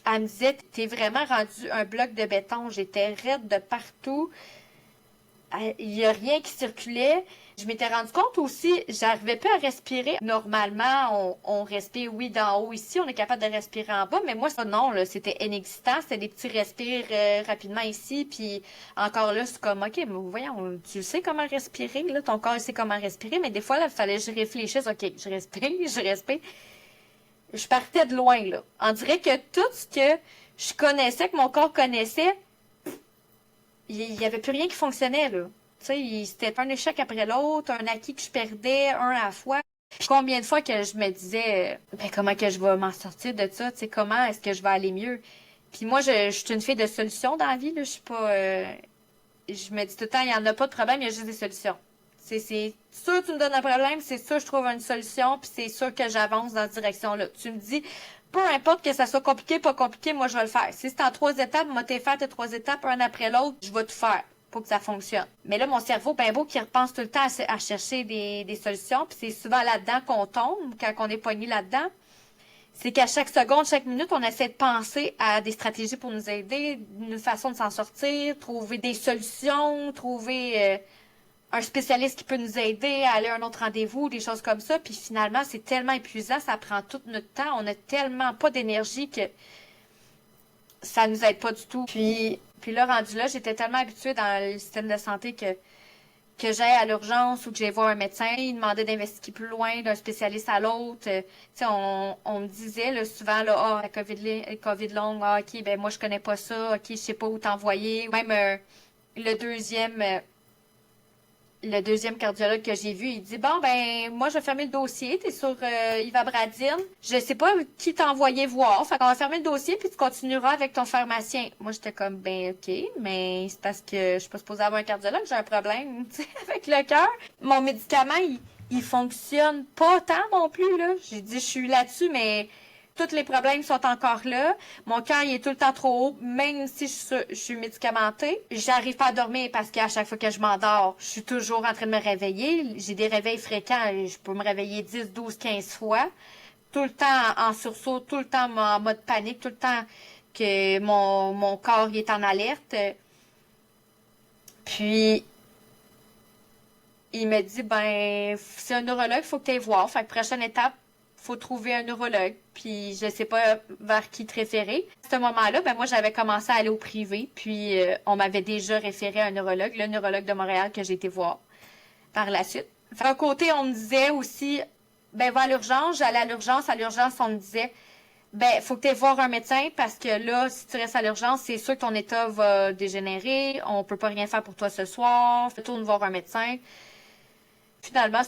S1: elle me disait, t'es vraiment rendu un bloc de béton. J'étais raide de partout. Il n'y a rien qui circulait. Je m'étais rendu compte aussi, j'arrivais pas à respirer. Normalement, on respire, oui, d'en haut ici, on est capable de respirer en bas, mais moi, ça, non, là, c'était inexistant. C'était des petits respires rapidement ici, puis encore là, c'est comme, OK, mais voyons, tu sais comment respirer, là, ton corps sait comment respirer, mais des fois, là, il fallait que je réfléchisse, OK, je respire, je respire. Je partais de loin, là. On dirait que tout ce que je connaissais, que mon corps connaissait, il y avait plus rien qui fonctionnait, là. Tu sais, c'était un échec après l'autre, un acquis que je perdais, un à la fois. Combien de fois que je me disais, ben, comment que je vais m'en sortir de ça, tu sais, comment est-ce que je vais aller mieux? Puis moi, je suis une fille de solutions dans la vie, là. Je suis pas, je me dis tout le temps, il y en a pas de problème, il y a juste des solutions. C'est sûr que tu me donnes un problème, c'est sûr que je trouve une solution, puis c'est sûr que j'avance dans cette direction-là. Tu me dis, peu importe que ça soit compliqué, pas compliqué, moi je vais le faire. Si c'est en 3 étapes, moi t'es faire tes 3 étapes, un après l'autre, je vais tout faire pour que ça fonctionne. Mais là, mon cerveau, ben beau, qui repense tout le temps à chercher des solutions, puis c'est souvent là-dedans qu'on tombe, quand on est pogné là-dedans. C'est qu'à chaque seconde, chaque minute, on essaie de penser à des stratégies pour nous aider, une façon de s'en sortir, trouver des solutions, trouver un spécialiste qui peut nous aider à aller à un autre rendez-vous, des choses comme ça. Puis finalement, c'est tellement épuisant, ça prend tout notre temps. On a tellement pas d'énergie que ça nous aide pas du tout. Puis là, rendu là, j'étais tellement habituée dans le système de santé que j'aille à l'urgence ou que j'aille voir un médecin, il demandait d'investiguer plus loin d'un spécialiste à l'autre. Tu sais, on me disait là, souvent, là, la COVID longue, OK, ben moi, je connais pas ça, OK, je sais pas où t'envoyer. Même le deuxième... le deuxième cardiologue que j'ai vu, il dit, bon, ben, moi, je vais fermer le dossier. T'es sur Ivabradine. Je sais pas qui t'a envoyé voir. Fait qu'on va fermer le dossier, puis tu continueras avec ton pharmacien. Moi, j'étais comme, ben, OK, mais c'est parce que je suis pas supposée avoir un cardiologue, j'ai un problème, tu sais, avec le cœur. Mon médicament, il fonctionne pas tant non plus, là. J'ai dit, je suis là-dessus, mais tous les problèmes sont encore là. Mon cœur, il est tout le temps trop haut, même si je suis médicamentée. J'arrive pas à dormir parce qu'à chaque fois que je m'endors, je suis toujours en train de me réveiller. J'ai des réveils fréquents. Je peux me réveiller 10, 12, 15 fois. Tout le temps en sursaut, tout le temps en mode panique, tout le temps que mon corps il est en alerte. Puis, il me dit, ben, c'est un neurologue, faut que tu ailles voir. Fait que prochaine étape, faut trouver un neurologue, puis je sais pas vers qui te référer. À ce moment-là, ben moi, j'avais commencé à aller au privé, puis on m'avait déjà référé à un neurologue, le neurologue de Montréal que j'ai été voir par la suite. D'un côté, on me disait aussi, ben va à l'urgence, j'allais à l'urgence, on me disait, ben faut que tu ailles voir un médecin parce que là, si tu restes à l'urgence, c'est sûr que ton état va dégénérer, on peut pas rien faire pour toi ce soir, retourne voir un médecin. Finalement,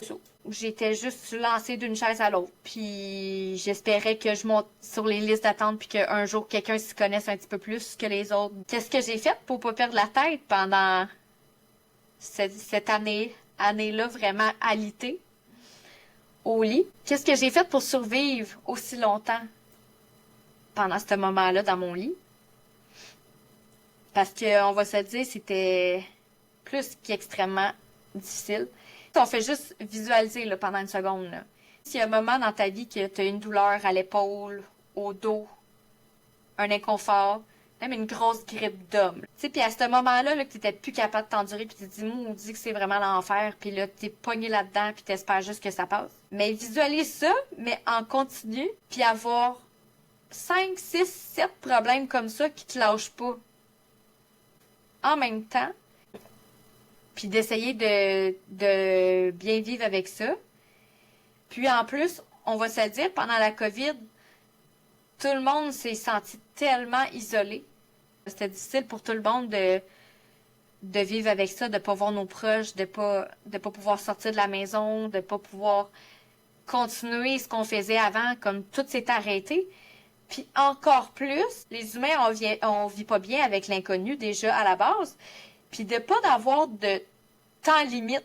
S1: j'étais juste lancée d'une chaise à l'autre. Puis j'espérais que je monte sur les listes d'attente puis qu'un jour quelqu'un s'y connaisse un petit peu plus que les autres. Qu'est-ce que j'ai fait pour pas perdre la tête pendant cette année-là vraiment alitée au lit? Qu'est-ce que j'ai fait pour survivre aussi longtemps pendant ce moment-là dans mon lit? Parce que on va se dire, c'était plus qu'extrêmement difficile. On fait juste visualiser là, pendant une seconde. Là. S'il y a un moment dans ta vie que tu as une douleur à l'épaule, au dos, un inconfort, même une grosse grippe d'homme. Tu sais, puis à ce moment-là, là, que tu n'étais plus capable de t'endurer, puis tu te dis, maudit que c'est vraiment l'enfer, puis là, tu es pogné là-dedans, puis tu espères juste que ça passe. Mais visualise ça, mais en continu, puis avoir 5, 6, 7 problèmes comme ça qui te lâchent pas. En même temps, puis d'essayer de bien vivre avec ça. Puis en plus, on va se dire, pendant la COVID, tout le monde s'est senti tellement isolé. C'était difficile pour tout le monde de vivre avec ça, de pas voir nos proches, de pas pouvoir sortir de la maison, de pas pouvoir continuer ce qu'on faisait avant, comme tout s'est arrêté. Puis encore plus, les humains, on vit pas bien avec l'inconnu déjà à la base. Puis de pas d'avoir de temps limite,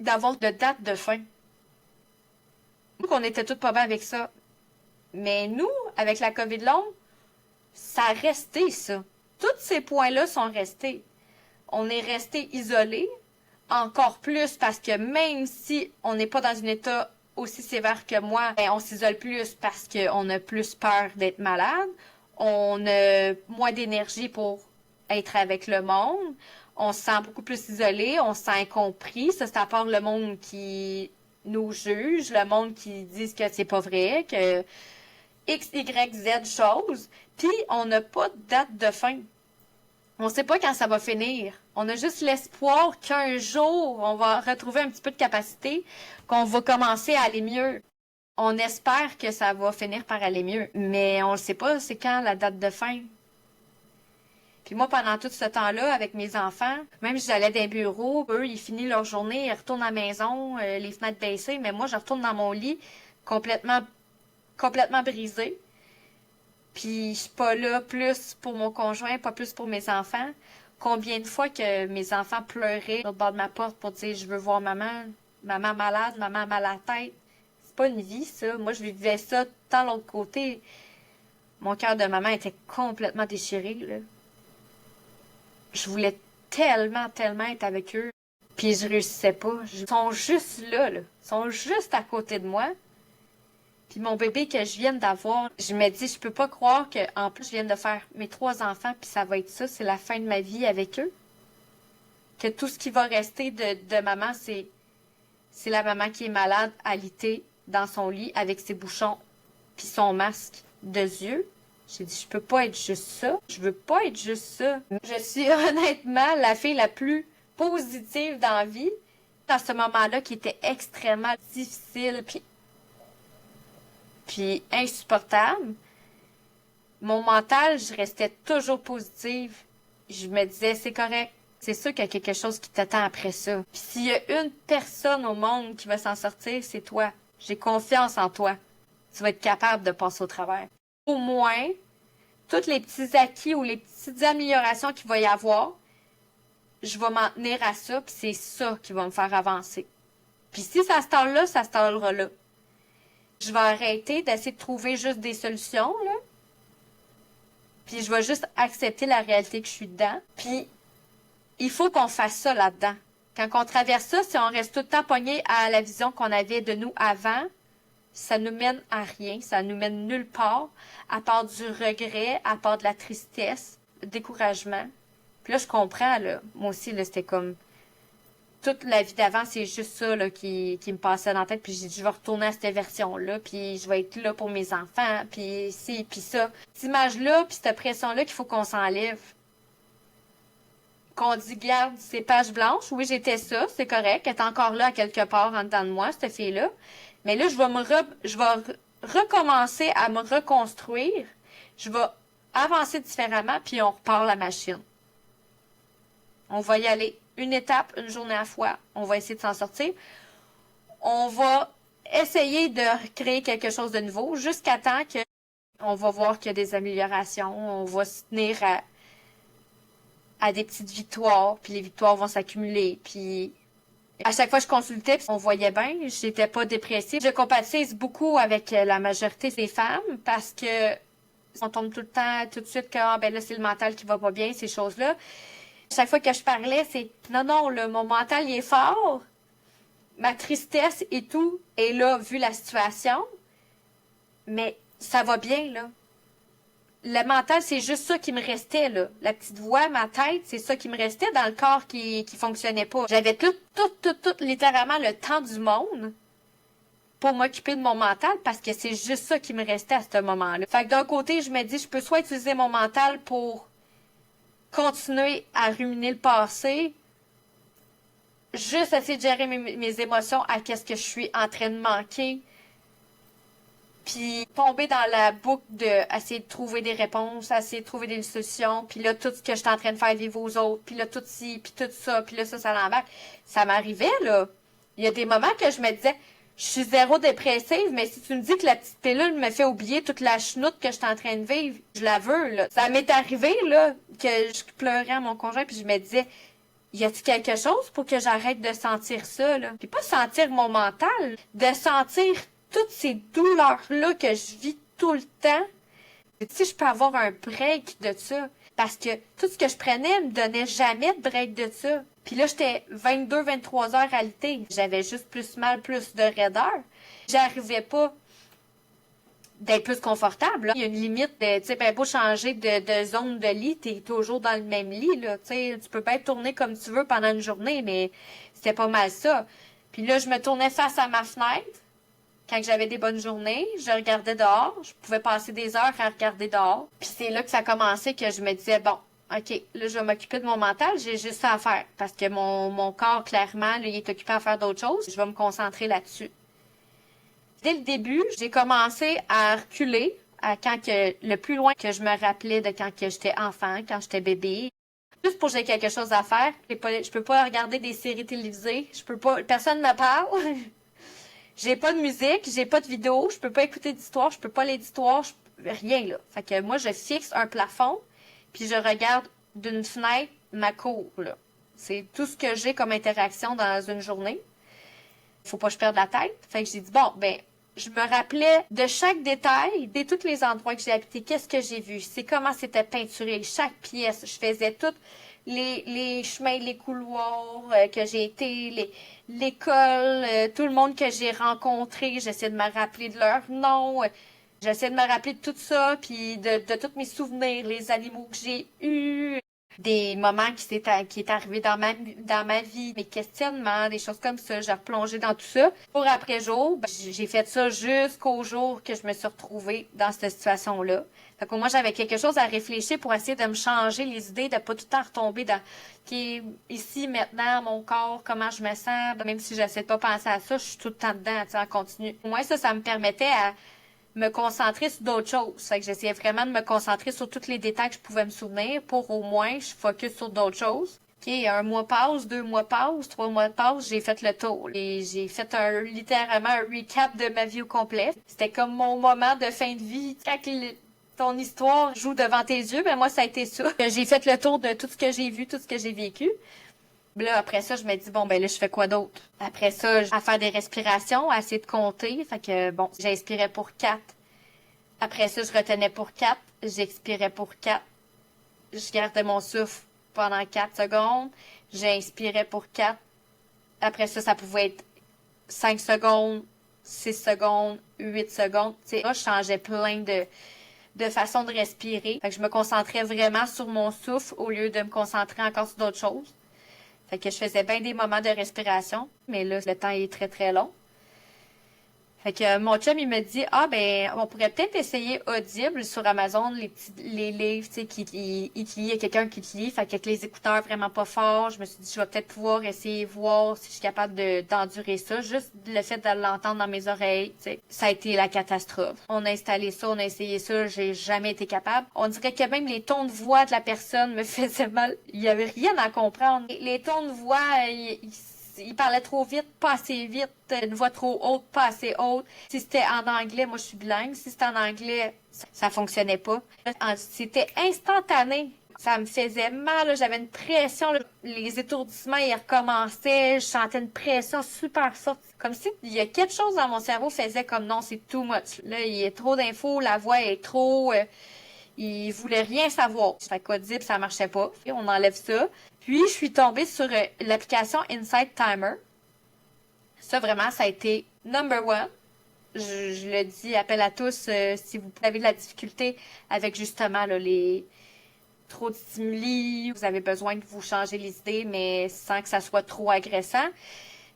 S1: d'avoir de date de fin. Donc, on était tous pas bien avec ça. Mais nous, avec la COVID longue, ça a resté, ça. Tous ces points-là sont restés. On est resté isolés, encore plus parce que même si on n'est pas dans un état aussi sévère que moi, ben, on s'isole plus parce qu'on a plus peur d'être malade. On a moins d'énergie pour être avec le monde. On se sent beaucoup plus isolé, on se sent incompris. Ça, c'est à part le monde qui nous juge, le monde qui dit que c'est pas vrai, que X, Y, Z choses. Puis, on n'a pas de date de fin. On sait pas quand ça va finir. On a juste l'espoir qu'un jour, on va retrouver un petit peu de capacité, qu'on va commencer à aller mieux. On espère que ça va finir par aller mieux. Mais on ne sait pas c'est quand la date de fin. Puis moi, pendant tout ce temps-là, avec mes enfants, même si j'allais dans bureau, eux, ils finissent leur journée, ils retournent à la maison, les fenêtres baissées, mais moi, je retourne dans mon lit complètement brisée. Puis je suis pas là plus pour mon conjoint, pas plus pour mes enfants. Combien de fois que mes enfants pleuraient au bord de ma porte pour dire je veux voir maman, maman malade, maman mal à la tête. C'est pas une vie, ça. Moi, je vivais ça tant l'autre côté. Mon cœur de maman était complètement déchiré, là. Je voulais tellement être avec eux. Puis je réussissais pas. Ils sont juste là. Ils sont juste à côté de moi. Puis mon bébé que je viens d'avoir, je me dis, je peux pas croire qu'en plus, je viens de faire mes 3 enfants, puis ça va être ça, c'est la fin de ma vie avec eux. Que tout ce qui va rester de maman, c'est la maman qui est malade, alitée, dans son lit, avec ses bouchons, puis son masque de yeux. J'ai dit, je peux pas être juste ça. Je veux pas être juste ça. Je suis honnêtement la fille la plus positive dans la vie. Dans ce moment-là qui était extrêmement difficile, puis insupportable, mon mental, je restais toujours positive. Je me disais, c'est correct. C'est sûr qu'il y a quelque chose qui t'attend après ça. Puis s'il y a une personne au monde qui va s'en sortir, c'est toi. J'ai confiance en toi. Tu vas être capable de passer au travers. Au moins, tous les petits acquis ou les petites améliorations qu'il va y avoir, je vais m'en tenir à ça, puis c'est ça qui va me faire avancer. Puis si ça se tord là, ça se tordra là. Je vais arrêter d'essayer de trouver juste des solutions, là. Puis je vais juste accepter la réalité que je suis dedans. Puis il faut qu'on fasse ça là-dedans. Quand on traverse ça, si on reste tout le temps pogné à la vision qu'on avait de nous avant, ça nous mène à rien, ça nous mène nulle part, à part du regret, à part de la tristesse, le découragement. Puis là, je comprends, là. Moi aussi, là, c'était comme toute la vie d'avant, c'est juste ça là, qui me passait dans la tête. Puis j'ai dit, je vais retourner à cette version-là, puis je vais être là pour mes enfants, puis ci, puis ça. Cette image-là, puis cette pression-là qu'il faut qu'on s'enlève. Qu'on dit, garde, c'est page blanche. Oui, j'étais ça, c'est correct. Elle est encore là, à quelque part, en dedans de moi, cette fille-là. Mais là, je vais recommencer à me reconstruire. Je vais avancer différemment, puis on repart la machine. On va y aller une étape, une journée à la fois. On va essayer de s'en sortir. On va essayer de créer quelque chose de nouveau jusqu'à temps que on va voir qu'il y a des améliorations. On va se tenir à des petites victoires, puis les victoires vont s'accumuler. Puis à chaque fois que je consultais, on voyait bien, j'étais pas dépressive. Je compatis beaucoup avec la majorité des femmes parce que on tombe tout le temps, tout de suite, que ah, ben là, c'est le mental qui va pas bien, ces choses-là. Chaque fois que je parlais, c'est non, là, mon mental, il est fort. Ma tristesse et tout est là, vu la situation. Mais ça va bien, là. Le mental, c'est juste ça qui me restait, là. La petite voix, ma tête, c'est ça qui me restait dans le corps qui fonctionnait pas. J'avais tout, littéralement le temps du monde pour m'occuper de mon mental parce que c'est juste ça qui me restait à ce moment-là. Fait que d'un côté, je me dis, je peux soit utiliser mon mental pour continuer à ruminer le passé, juste essayer de gérer mes émotions à qu'est-ce que je suis en train de manquer, puis tomber dans la boucle de essayer de trouver des réponses, essayer de trouver des solutions, puis là, tout ce que je suis en train de faire vivre aux autres, puis là, tout ci, puis tout ça, puis là, ça l'embarque. Ça m'arrivait, là. Il y a des moments que je me disais, je suis zéro dépressive, mais si tu me dis que la petite pilule me fait oublier toute la chenoute que je suis en train de vivre, je la veux, là. Ça m'est arrivé, là, que je pleurais à mon conjoint, puis je me disais, y a-t-il quelque chose pour que j'arrête de sentir ça, là? Puis pas sentir mon mental, de sentir toutes ces douleurs-là que je vis tout le temps. Si je peux avoir un break de ça, parce que tout ce que je prenais me donnait jamais de break de ça. Puis là, j'étais 22-23 heures à l'été. J'avais juste plus mal, plus de raideur. J'arrivais pas d'être plus confortable. Là. Il y a une limite de, tu sais, ben, beau changer de zone de lit, t'es toujours dans le même lit, là. Tu sais, tu peux pas être tourné comme tu veux pendant une journée, mais c'était pas mal ça. Puis là, je me tournais face à ma fenêtre. Quand j'avais des bonnes journées, je regardais dehors. Je pouvais passer des heures à regarder dehors. Puis c'est là que ça a commencé que je me disais, bon, OK, là, je vais m'occuper de mon mental. J'ai juste ça à faire. Parce que mon corps, clairement, là, il est occupé à faire d'autres choses. Je vais me concentrer là-dessus. Dès le début, j'ai commencé à reculer à quand que, le plus loin que je me rappelais de quand que j'étais enfant, quand j'étais bébé. Juste pour que j'ai quelque chose à faire. Je peux pas regarder des séries télévisées. Je peux pas, personne me parle. J'ai pas de musique, j'ai pas de vidéo, je peux pas écouter d'histoire, je peux pas lire d'histoire, rien là. Fait que moi, je fixe un plafond, puis je regarde d'une fenêtre ma cour, là. C'est tout ce que j'ai comme interaction dans une journée. Faut pas que je perde la tête. Fait que j'ai dit, bon, ben, je me rappelais de chaque détail, de tous les endroits que j'ai habités, qu'est-ce que j'ai vu, c'est comment c'était peinturé, chaque pièce. Je faisais toutes les chemins, les couloirs que j'ai été, l'école, tout le monde que j'ai rencontré, j'essaie de me rappeler de leur nom, j'essaie de me rappeler de tout ça, puis de tous mes souvenirs, les animaux que j'ai eus, des moments qui est arrivé dans ma vie, mes questionnements, des choses comme ça, j'ai replongé dans tout ça. Jour après jour, ben, j'ai fait ça jusqu'au jour que je me suis retrouvée dans cette situation-là. Fait que moi, j'avais quelque chose à réfléchir pour essayer de me changer les idées, de pas tout le temps retomber dans qui est ici, maintenant, mon corps, comment je me sens. Même si j'essaie de pas penser à ça, je suis tout le temps dedans, tu sais, en continu. Au moins, ça me permettait à me concentrer sur d'autres choses. Fait que j'essayais vraiment de me concentrer sur tous les détails que je pouvais me souvenir pour au moins je focus sur d'autres choses. OK, 1 mois passe, 2 mois passe, 3 mois passe, j'ai fait le tour. Et j'ai fait littéralement un recap de ma vie au complet. C'était comme mon moment de fin de vie. Quand ton histoire joue devant tes yeux, ben moi, ça a été ça. J'ai fait le tour de tout ce que j'ai vu, tout ce que j'ai vécu. Là, après ça, je me dis, bon, ben là, je fais quoi d'autre? Après ça, à faire des respirations, à essayer de compter. Fait que, bon, j'inspirais pour 4. Après ça, je retenais pour 4. J'expirais pour 4. Je gardais mon souffle pendant 4 secondes. J'inspirais pour 4. Après ça, ça pouvait être 5 secondes, 6 secondes, 8 secondes. Tu sais, là, je changeais plein de façons de respirer. Fait que je me concentrais vraiment sur mon souffle au lieu de me concentrer encore sur d'autres choses. Fait que je faisais bien des moments de respiration, mais là, le temps est très, très long. Fait que mon chum, il me dit, ah ben, on pourrait peut-être essayer Audible sur Amazon, les livres, tu sais, il te lit, il y a quelqu'un qui te lit, fait qu'avec les écouteurs vraiment pas forts, je me suis dit, je vais peut-être pouvoir essayer, voir si je suis capable d'endurer ça, juste le fait de l'entendre dans mes oreilles, tu sais, ça a été la catastrophe. On a installé ça, on a essayé ça, j'ai jamais été capable. On dirait que même les tons de voix de la personne me faisaient mal, il y avait rien à comprendre. Les tons de voix, il parlait trop vite, pas assez vite, une voix trop haute, pas assez haute. Si c'était en anglais, moi je suis bilingue, si c'était en anglais, ça fonctionnait pas. C'était instantané. Ça me faisait mal, là. J'avais une pression, là. Les étourdissements, ils recommençaient, je sentais une pression super forte. Comme si il y a quelque chose dans mon cerveau faisait comme non, c'est too much. Là, il y a trop d'infos, la voix est trop... il voulait rien savoir. Fait qu'Audible, ça marchait pas. Et on enlève ça. Puis, je suis tombée sur l'application Insight Timer. Ça, vraiment, ça a été number one. Je le dis, appel à tous, si vous avez de la difficulté avec justement là, les trop de stimuli, vous avez besoin de vous changer les idées, mais sans que ça soit trop agressant.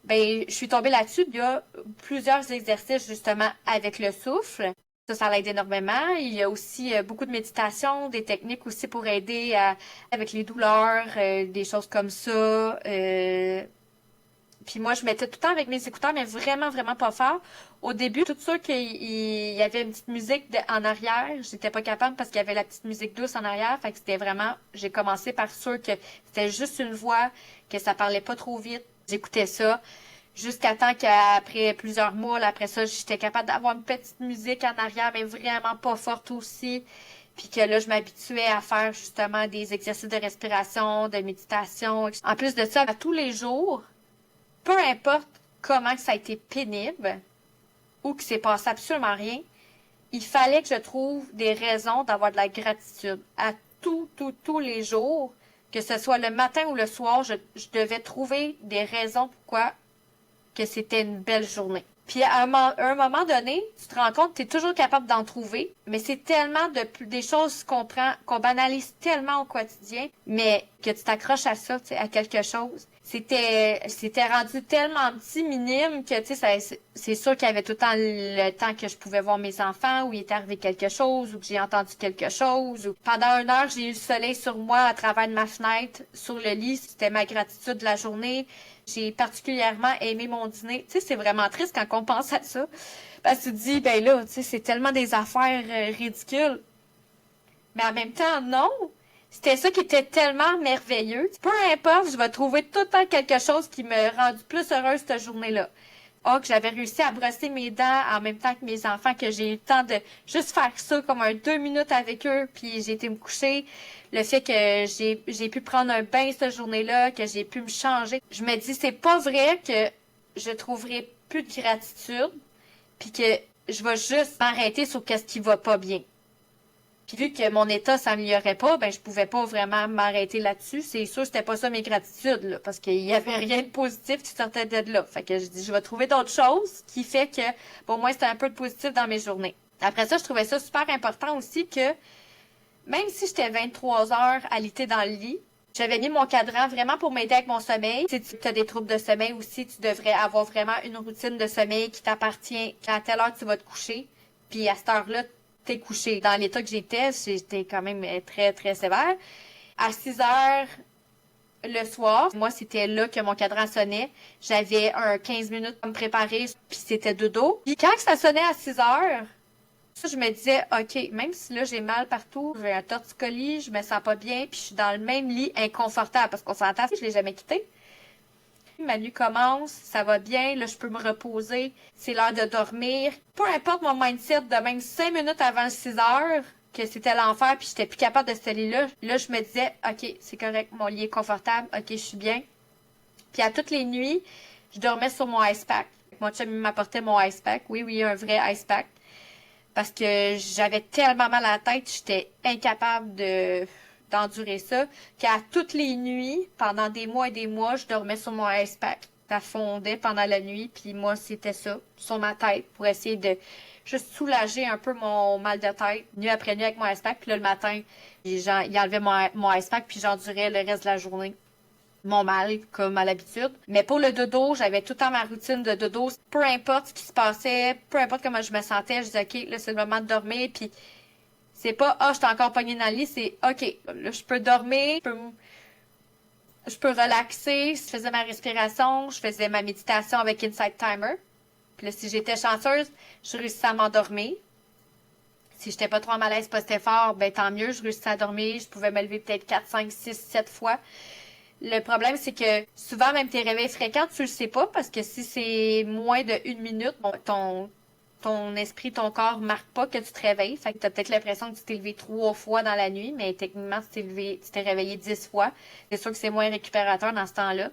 S1: Ben, je suis tombée là-dessus. Il y a plusieurs exercices justement avec le souffle. Ça l'aide énormément. Il y a aussi beaucoup de méditation, des techniques aussi pour aider avec les douleurs, des choses comme ça. Puis moi, je mettais tout le temps avec mes écouteurs, mais vraiment, vraiment pas fort. Au début, tout sûr qu'il y avait une petite musique en arrière. J'étais pas capable parce qu'il y avait la petite musique douce en arrière. Fait que c'était vraiment... J'ai commencé par sûr que c'était juste une voix, que ça parlait pas trop vite. J'écoutais ça. Jusqu'à temps qu'après plusieurs mois, là, après ça, j'étais capable d'avoir une petite musique en arrière, mais vraiment pas forte aussi. Puis que là, je m'habituais à faire justement des exercices de respiration, de méditation. En plus de ça, à tous les jours, peu importe comment que ça a été pénible ou que c'est passé absolument rien, il fallait que je trouve des raisons d'avoir de la gratitude. À tous les jours, que ce soit le matin ou le soir, je devais trouver des raisons pourquoi que c'était une belle journée. Puis à un moment donné, tu te rends compte que tu es toujours capable d'en trouver, mais c'est tellement des choses qu'on banalise tellement au quotidien, mais que tu t'accroches à ça, tu sais, à quelque chose. C'était rendu tellement petit, minime, que tu sais, c'est sûr qu'il y avait tout le temps le temps que je pouvais voir mes enfants, où il est arrivé quelque chose, ou que j'ai entendu quelque chose, ou pendant 1 heure, j'ai eu le soleil sur moi à travers de ma fenêtre, sur le lit, c'était ma gratitude de la journée. J'ai particulièrement aimé mon dîner. Tu sais, c'est vraiment triste quand on pense à ça. Parce que tu te dis, ben là, tu sais, c'est tellement des affaires ridicules. Mais en même temps, non. C'était ça qui était tellement merveilleux. Peu importe, je vais trouver tout le temps quelque chose qui me rend plus heureuse cette journée-là. Oh, que j'avais réussi à brosser mes dents en même temps que mes enfants, que j'ai eu le temps de juste faire ça comme 2 minutes avec eux, puis j'ai été me coucher. Le fait que j'ai pu prendre un bain cette journée-là, que j'ai pu me changer. Je me dis, c'est pas vrai que je trouverai plus de gratitude, puis que je vais juste m'arrêter sur qu'est-ce qui va pas bien. Puis vu que mon état s'améliorait pas, ben je pouvais pas vraiment m'arrêter là-dessus. C'est sûr, c'était pas ça mes gratitudes, là, parce qu'il y avait rien de positif qui sortait de là. Fait que je dis, je vais trouver d'autres choses qui fait que, pour moi, c'était un peu de positif dans mes journées. Après ça, je trouvais ça super important aussi que, même si j'étais 23 heures alitée dans le lit, j'avais mis mon cadran vraiment pour m'aider avec mon sommeil. Si tu as des troubles de sommeil aussi, tu devrais avoir vraiment une routine de sommeil qui t'appartient, à telle heure tu vas te coucher. Puis à cette heure-là, t'es couché. Dans l'état que j'étais quand même très, très sévère. À 6 heures le soir, moi, c'était là que mon cadran sonnait. J'avais 15 minutes pour me préparer, puis c'était dodo. Puis quand ça sonnait à 6 heures, ça, je me disais, OK, même si là, j'ai mal partout, j'ai un torticolis, je me sens pas bien, puis je suis dans le même lit inconfortable, parce qu'on s'entend, je l'ai jamais quitté. Ma nuit commence, ça va bien, là, je peux me reposer, c'est l'heure de dormir. Peu importe mon mindset de même 5 minutes avant 6 heures, que c'était l'enfer, puis j'étais plus capable de ce lit-là, là, je me disais, OK, c'est correct, mon lit est confortable, OK, je suis bien. Puis à toutes les nuits, je dormais sur mon ice pack. Mon chum m'apportait mon ice pack, oui, un vrai ice pack. Parce que j'avais tellement mal à la tête, j'étais incapable d'endurer ça, qu'à toutes les nuits, pendant des mois et des mois, je dormais sur mon ice pack. Ça fondait pendant la nuit, puis moi, c'était ça, sur ma tête, pour essayer de juste soulager un peu mon mal de tête, nuit après nuit avec mon ice pack. Puis là, le matin, il enlevait mon ice pack, puis j'endurais le reste de la journée. mon mal, comme à l'habitude. Mais pour le dodo, j'avais tout le temps ma routine de dodo. Peu importe ce qui se passait, peu importe comment je me sentais, je disais, OK, là, c'est le moment de dormir. Puis c'est pas, ah, je suis encore pognée dans le lit, c'est, OK, là, je peux dormir, je peux relaxer. Je faisais ma respiration, je faisais ma méditation avec Insight Timer. Puis là, si j'étais chanceuse, je réussissais à m'endormir. Si j'étais pas trop en malaise post-effort, ben tant mieux, je réussissais à dormir. Je pouvais me lever peut-être 4, 5, 6, 7 fois. Le problème, c'est que souvent, même tes réveils fréquents, tu le sais pas, parce que si c'est moins de 1 minute, ton esprit, ton corps marque pas que tu te réveilles. Fait que t'as peut-être l'impression que tu t'es levé 3 fois dans la nuit, mais techniquement, tu t'es réveillé 10 fois. C'est sûr que c'est moins récupérateur dans ce temps-là.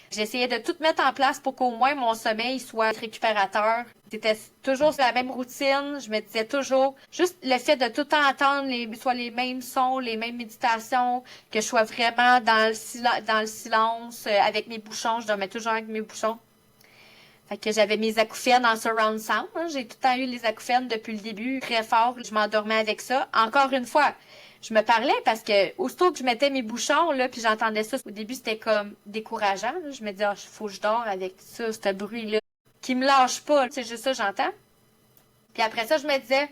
S1: J'essayais de tout mettre en place pour qu'au moins mon sommeil soit récupérateur. C'était toujours la même routine. Je me disais toujours, juste le fait de tout le temps entendre soit les mêmes sons, les mêmes méditations, que je sois vraiment dans le silence, avec mes bouchons. Je dormais toujours avec mes bouchons. Fait que j'avais mes acouphènes en surround sound. Hein. J'ai tout le temps eu les acouphènes depuis le début, très fort. Je m'endormais avec ça. Encore une fois, je me parlais parce que aussitôt que je mettais mes bouchons, là, puis j'entendais ça, au début, c'était comme décourageant. Là. Je me disais, faut que je dors avec ça, ce bruit-là, qui me lâche pas. C'est juste ça, j'entends. Puis après ça, je me disais,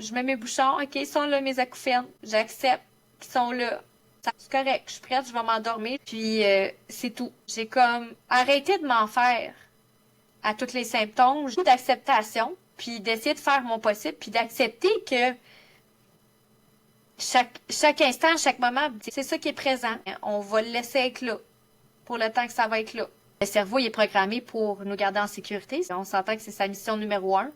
S1: je mets mes bouchons, OK, ils sont là, mes acouphènes. J'accepte qu'ils sont là. C'est correct, je suis prête, je vais m'endormir. Puis c'est tout. J'ai comme arrêté de m'en faire à tous les symptômes, juste d'acceptation, puis d'essayer de faire mon possible, puis d'accepter que chaque instant, chaque moment, c'est ça qui est présent. On va le laisser être là pour le temps que ça va être là. Le cerveau, il est programmé pour nous garder en sécurité. On s'entend que c'est sa mission numéro 1.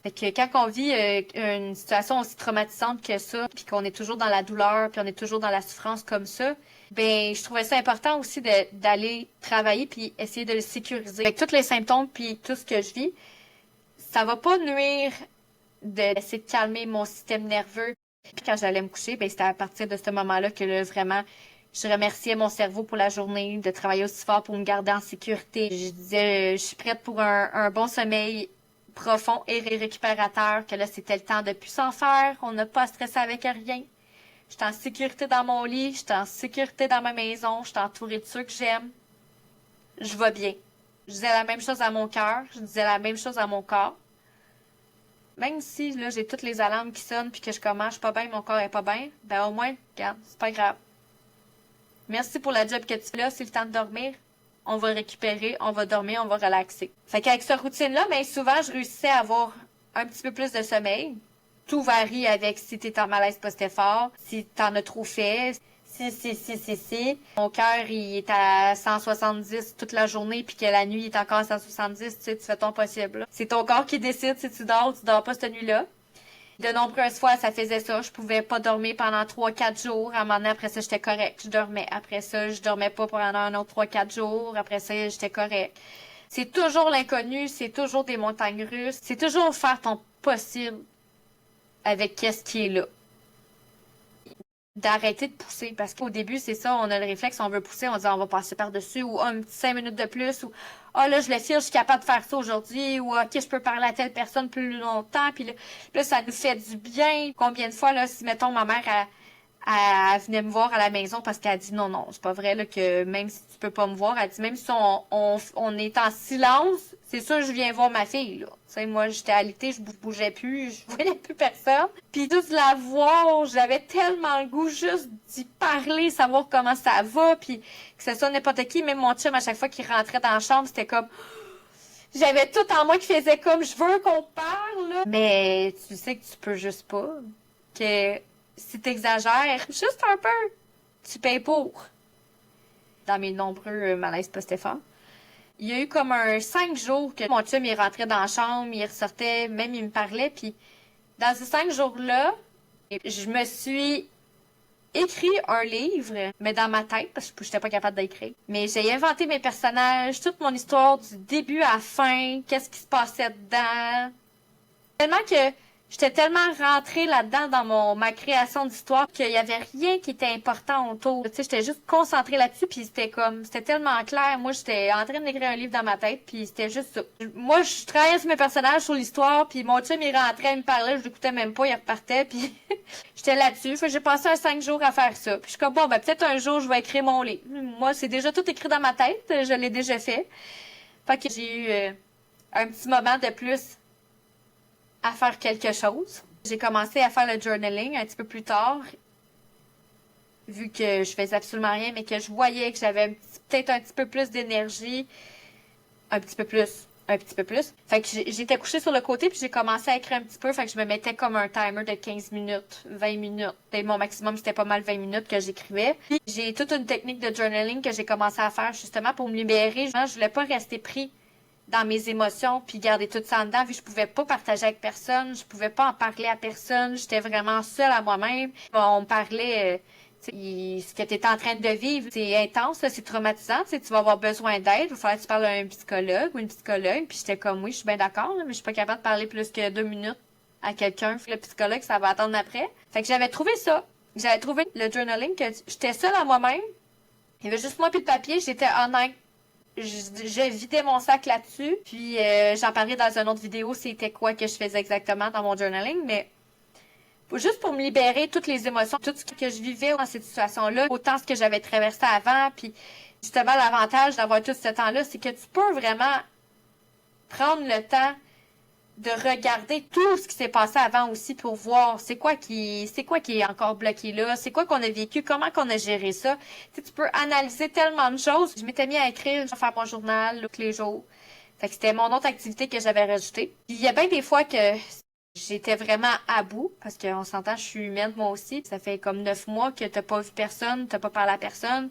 S1: Fait que quand on vit une situation aussi traumatisante que ça, puis qu'on est toujours dans la douleur, puis on est toujours dans la souffrance comme ça, ben je trouvais ça important aussi d'aller travailler puis essayer de le sécuriser. Avec tous les symptômes puis tout ce que je vis, ça va pas nuire d'essayer de calmer mon système nerveux. Puis quand j'allais me coucher, ben c'était à partir de ce moment-là que là, vraiment je remerciais mon cerveau pour la journée, de travailler aussi fort pour me garder en sécurité. Je disais, je suis prête pour un bon sommeil profond et récupérateur, que là, c'était le temps de plus s'en faire. On n'a pas à stresser avec rien. J'étais en sécurité dans mon lit, j'étais en sécurité dans ma maison, j'étais entourée de ceux que j'aime. Je vais bien. Je disais la même chose à mon cœur, je disais la même chose à mon corps. Même si, là, j'ai toutes les alarmes qui sonnent puis que je commence, je suis pas bien, mon corps est pas bien, ben au moins, regarde, c'est pas grave. Merci pour la job que tu fais là, c'est le temps de dormir. On va récupérer, on va dormir, on va relaxer. Fait qu'avec cette routine-là, ben souvent, je réussissais à avoir un petit peu plus de sommeil. Tout varie avec si t'es en malaise post-effort, si t'en as trop fait, si. Mon cœur, il est à 170 toute la journée, puis que la nuit, il est encore à 170, tu sais, tu fais ton possible. Là. C'est ton corps qui décide si tu dors pas cette nuit-là. De nombreuses fois, ça faisait ça. Je pouvais pas dormir pendant 3-4 jours. À un moment donné, après ça, j'étais correct. Je dormais. Après ça, je dormais pas pendant un autre 3-4 jours. Après ça, j'étais correct. C'est toujours l'inconnu. C'est toujours des montagnes russes. C'est toujours faire ton possible avec qu'est-ce qui est là. D'arrêter de pousser. Parce qu'au début, c'est ça, on a le réflexe, on veut pousser, on dit on va passer par-dessus, ou un petit 5 minutes de plus, ou là, je le file, je suis capable de faire ça aujourd'hui, ou OK, je peux parler à telle personne plus longtemps, puis là, ça nous fait du bien. Combien de fois, là, si, mettons, ma mère, elle venait me voir à la maison parce qu'elle dit non, c'est pas vrai, là, que même si tu peux pas me voir, elle dit même si on est en silence, c'est sûr, je viens voir ma fille, là. Tu sais, moi, j'étais alitée, je bougeais plus, je voyais plus personne. Puis juste la voir, j'avais tellement le goût juste d'y parler, savoir comment ça va, puis que ce soit n'importe qui, même mon chum, à chaque fois qu'il rentrait dans la chambre, c'était comme... J'avais tout en moi qui faisait comme, je veux qu'on parle, là. Mais tu sais que tu peux juste pas. Que si t'exagères, juste un peu, tu payes pour. Dans mes nombreux malaises post-effort. Il y a eu comme 5 jours que mon chum, il rentrait dans la chambre, il ressortait, même il me parlait, puis dans ces 5 jours-là, je me suis écrit un livre, mais dans ma tête, parce que je n'étais pas capable d'écrire. Mais j'ai inventé mes personnages, toute mon histoire du début à la fin, qu'est-ce qui se passait dedans. Tellement que J'étais tellement rentrée là-dedans dans ma création d'histoire qu'il y avait rien qui était important autour. Tu sais, j'étais juste concentrée là-dessus puis c'était tellement clair. Moi, j'étais en train d'écrire un livre dans ma tête puis c'était juste ça. Moi, je travaillais sur mes personnages, sur l'histoire puis mon chum, il rentrait, il me parlait, je l'écoutais même pas, il repartait puis j'étais là-dessus. Fait que j'ai passé 5 jours à faire ça. Puis je suis comme, bon, ben, peut-être un jour, je vais écrire mon livre. Moi, c'est déjà tout écrit dans ma tête. Je l'ai déjà fait. Fait que j'ai eu un petit moment de plus à faire quelque chose. J'ai commencé à faire le journaling un petit peu plus tard, vu que je faisais absolument rien, mais que je voyais que j'avais peut-être un petit peu plus d'énergie, un petit peu plus, un petit peu plus. Fait que j'étais couchée sur le côté, puis j'ai commencé à écrire un petit peu, fait que je me mettais comme un timer de 15 minutes, 20 minutes. Et mon maximum, c'était pas mal 20 minutes que j'écrivais. Puis j'ai toute une technique de journaling que j'ai commencé à faire justement pour me libérer. Je voulais pas rester pris dans mes émotions, puis garder tout ça en dedans, vu que je pouvais pas partager avec personne, je pouvais pas en parler à personne, j'étais vraiment seule à moi-même. On me parlait, ce que tu es en train de vivre, c'est intense, c'est traumatisant, tu vas avoir besoin d'aide, il va falloir que tu parles à un psychologue ou une psychologue, puis j'étais comme, oui, je suis bien d'accord, mais je suis pas capable de parler plus que 2 minutes à quelqu'un, le psychologue, ça va attendre après. Fait que j'avais trouvé ça. J'avais trouvé le journaling, que j'étais seule à moi-même, il y avait juste moi puis le papier, j'étais honnête. J'ai vidé mon sac là-dessus, puis j'en parlerai dans une autre vidéo, c'était quoi que je faisais exactement dans mon journaling, mais juste pour me libérer toutes les émotions, tout ce que je vivais dans cette situation-là, autant ce que j'avais traversé avant, puis justement l'avantage d'avoir tout ce temps-là, c'est que tu peux vraiment prendre le temps de regarder tout ce qui s'est passé avant aussi pour voir c'est quoi qui est encore bloqué là, c'est quoi qu'on a vécu, comment qu'on a géré ça. Tu peux analyser tellement de choses. Je m'étais mis à écrire, à faire mon journal là, tous les jours. Fait que c'était mon autre activité que j'avais rajoutée. Puis il y a bien des fois que j'étais vraiment à bout, parce qu'on s'entend, je suis humaine moi aussi. Ça fait comme 9 mois que t'as pas vu personne, t'as pas parlé à personne,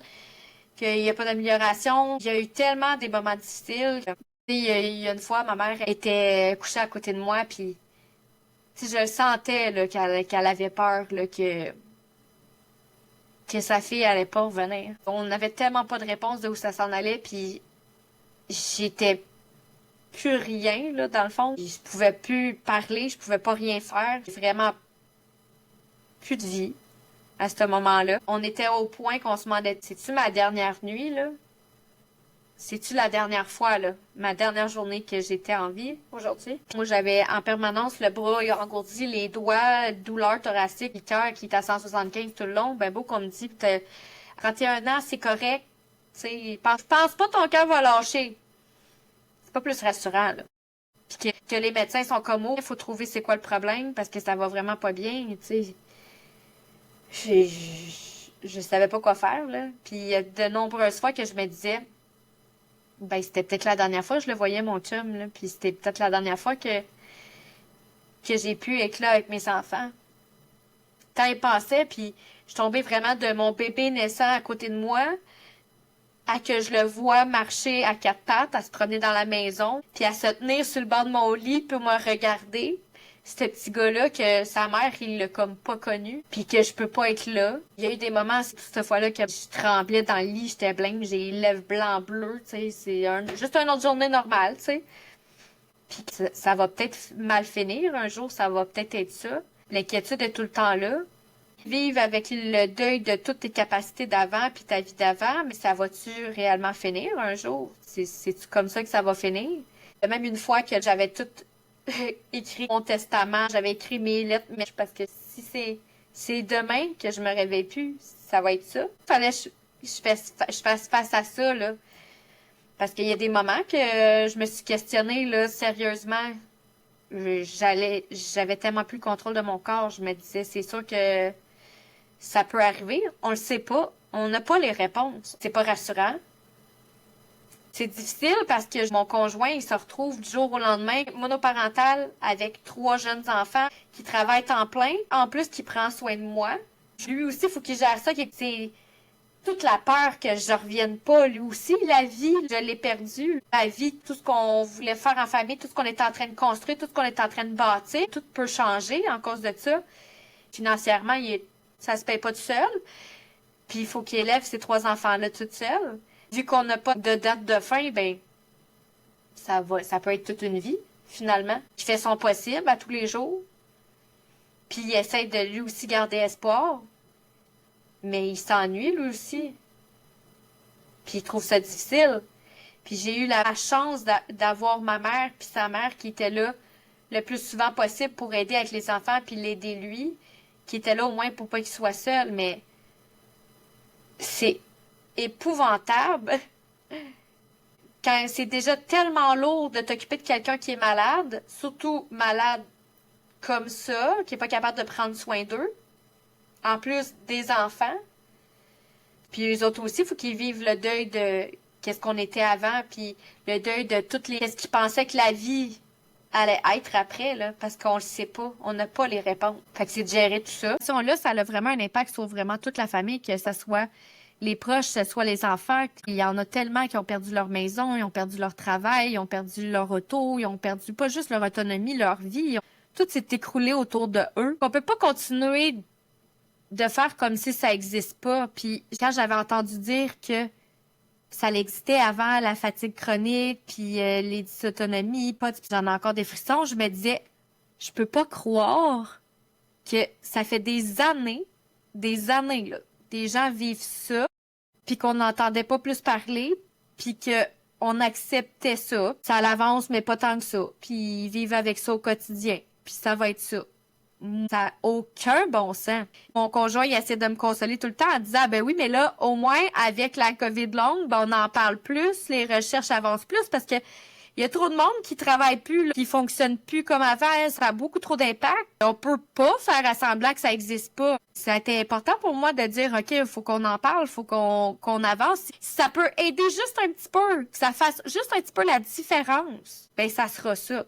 S1: qu'il y a pas d'amélioration. Il y a eu tellement des moments difficiles. Il y a une fois, ma mère était couchée à côté de moi, puis je le sentais là, qu'elle avait peur là, que sa fille allait pas revenir. On n'avait tellement pas de réponse de où ça s'en allait, puis j'étais plus rien, là, dans le fond. Je pouvais plus parler, je pouvais pas rien faire. J'ai vraiment plus de vie à ce moment-là. On était au point qu'on se demandait, c'est-tu ma dernière nuit, là? C'est-tu la dernière fois, là, ma dernière journée que j'étais en vie aujourd'hui? Moi, j'avais en permanence le bras engourdi, les doigts, douleur thoracique, le cœur qui était à 175 tout le long. Ben beau qu'on me dit, 31 ans, c'est correct. Tu sais, pense pas ton cœur va lâcher. C'est pas plus rassurant, là. Puis que les médecins sont comme, oh, il faut trouver c'est quoi le problème parce que ça va vraiment pas bien, tu sais. Je savais pas quoi faire, là. Puis il y a de nombreuses fois que je me disais, ben, c'était peut-être la dernière fois que je le voyais, mon chum, là. Puis c'était peut-être la dernière fois que j'ai pu être là avec mes enfants. Le temps il passait, puis je tombais vraiment de mon bébé naissant à côté de moi à que je le vois marcher à 4 pattes, à se promener dans la maison, puis à se tenir sur le bord de mon lit pour me regarder. Ce petit gars-là, que sa mère, il l'a comme pas connu, puis que je peux pas être là. Il y a eu des moments, cette fois-là, que je tremblais dans le lit, j'étais blême, j'ai les lèvres blancs bleus, tu sais, c'est juste une autre journée normale, tu sais. Puis ça va peut-être mal finir, un jour, ça va peut-être être ça. L'inquiétude est tout le temps là. Vivre avec le deuil de toutes tes capacités d'avant puis ta vie d'avant, mais ça va-tu réellement finir un jour? C'est-tu comme ça que ça va finir? Il y a même une fois que j'avais tout écrit mon testament, j'avais écrit mes lettres, mais parce que si c'est demain que je me réveille plus, ça va être ça. Fallait que je fasse face à ça, là. Parce qu'il y a des moments que je me suis questionnée, là, sérieusement. J'avais tellement plus le contrôle de mon corps. Je me disais, c'est sûr que ça peut arriver. On le sait pas. On n'a pas les réponses. C'est pas rassurant. C'est difficile parce que mon conjoint, il se retrouve du jour au lendemain monoparental avec 3 jeunes enfants qui travaillent temps plein. En plus, qui prend soin de moi. Lui aussi, il faut qu'il gère ça. C'est toute la peur que je revienne pas. Lui aussi, la vie, je l'ai perdu. La vie, tout ce qu'on voulait faire en famille, tout ce qu'on était en train de construire, tout ce qu'on était en train de bâtir, tout peut changer en cause de ça. Financièrement, ça se paye pas tout seul. Puis il faut qu'il élève ces 3 enfants-là tout seul. Vu qu'on n'a pas de date de fin, ben ça peut être toute une vie, finalement. Il fait son possible à tous les jours. Puis il essaie de lui aussi garder espoir. Mais il s'ennuie lui aussi. Puis il trouve ça difficile. Puis j'ai eu la chance d'avoir ma mère puis sa mère qui était là le plus souvent possible pour aider avec les enfants puis l'aider lui, qui était là au moins pour pas qu'il soit seul. Mais c'est épouvantable quand c'est déjà tellement lourd de t'occuper de quelqu'un qui est malade, surtout malade comme ça, qui est pas capable de prendre soin d'eux, en plus des enfants. Puis eux autres aussi, il faut qu'ils vivent le deuil de qu'est-ce qu'on était avant, puis le deuil de toutes les qu'est-ce qu'ils pensaient que la vie allait être après, là, parce qu'on le sait pas, on n'a pas les réponses. Fait que c'est de gérer tout ça. Là, ça a vraiment un impact sur vraiment toute la famille, que ce soit les proches, que ce soit les enfants. Il y en a tellement qui ont perdu leur maison, ils ont perdu leur travail, ils ont perdu leur auto, ils ont perdu pas juste leur autonomie, leur vie. Tout s'est écroulé autour de eux. On peut pas continuer de faire comme si ça existe pas. Puis quand j'avais entendu dire que ça existait avant la fatigue chronique, puis les dysautonomies, puis j'en ai encore des frissons, je me disais, je peux pas croire que ça fait des années, là, des gens vivent ça, puis qu'on n'entendait pas plus parler, puis que on acceptait ça. Ça avance, mais pas tant que ça. Puis ils vivent avec ça au quotidien. Puis ça va être ça. Ça n'a aucun bon sens. Mon conjoint, il essaie de me consoler tout le temps en disant, ben oui, mais là, au moins, avec la COVID longue, ben, on en parle plus, les recherches avancent plus parce que il y a trop de monde qui travaille plus, là, qui fonctionne plus comme avant, ça a beaucoup trop d'impact. On peut pas faire à semblant que ça existe pas. Ça a été important pour moi de dire, OK, il faut qu'on en parle, il faut qu'on avance. Si ça peut aider juste un petit peu, que ça fasse juste un petit peu la différence, ben ça sera ça.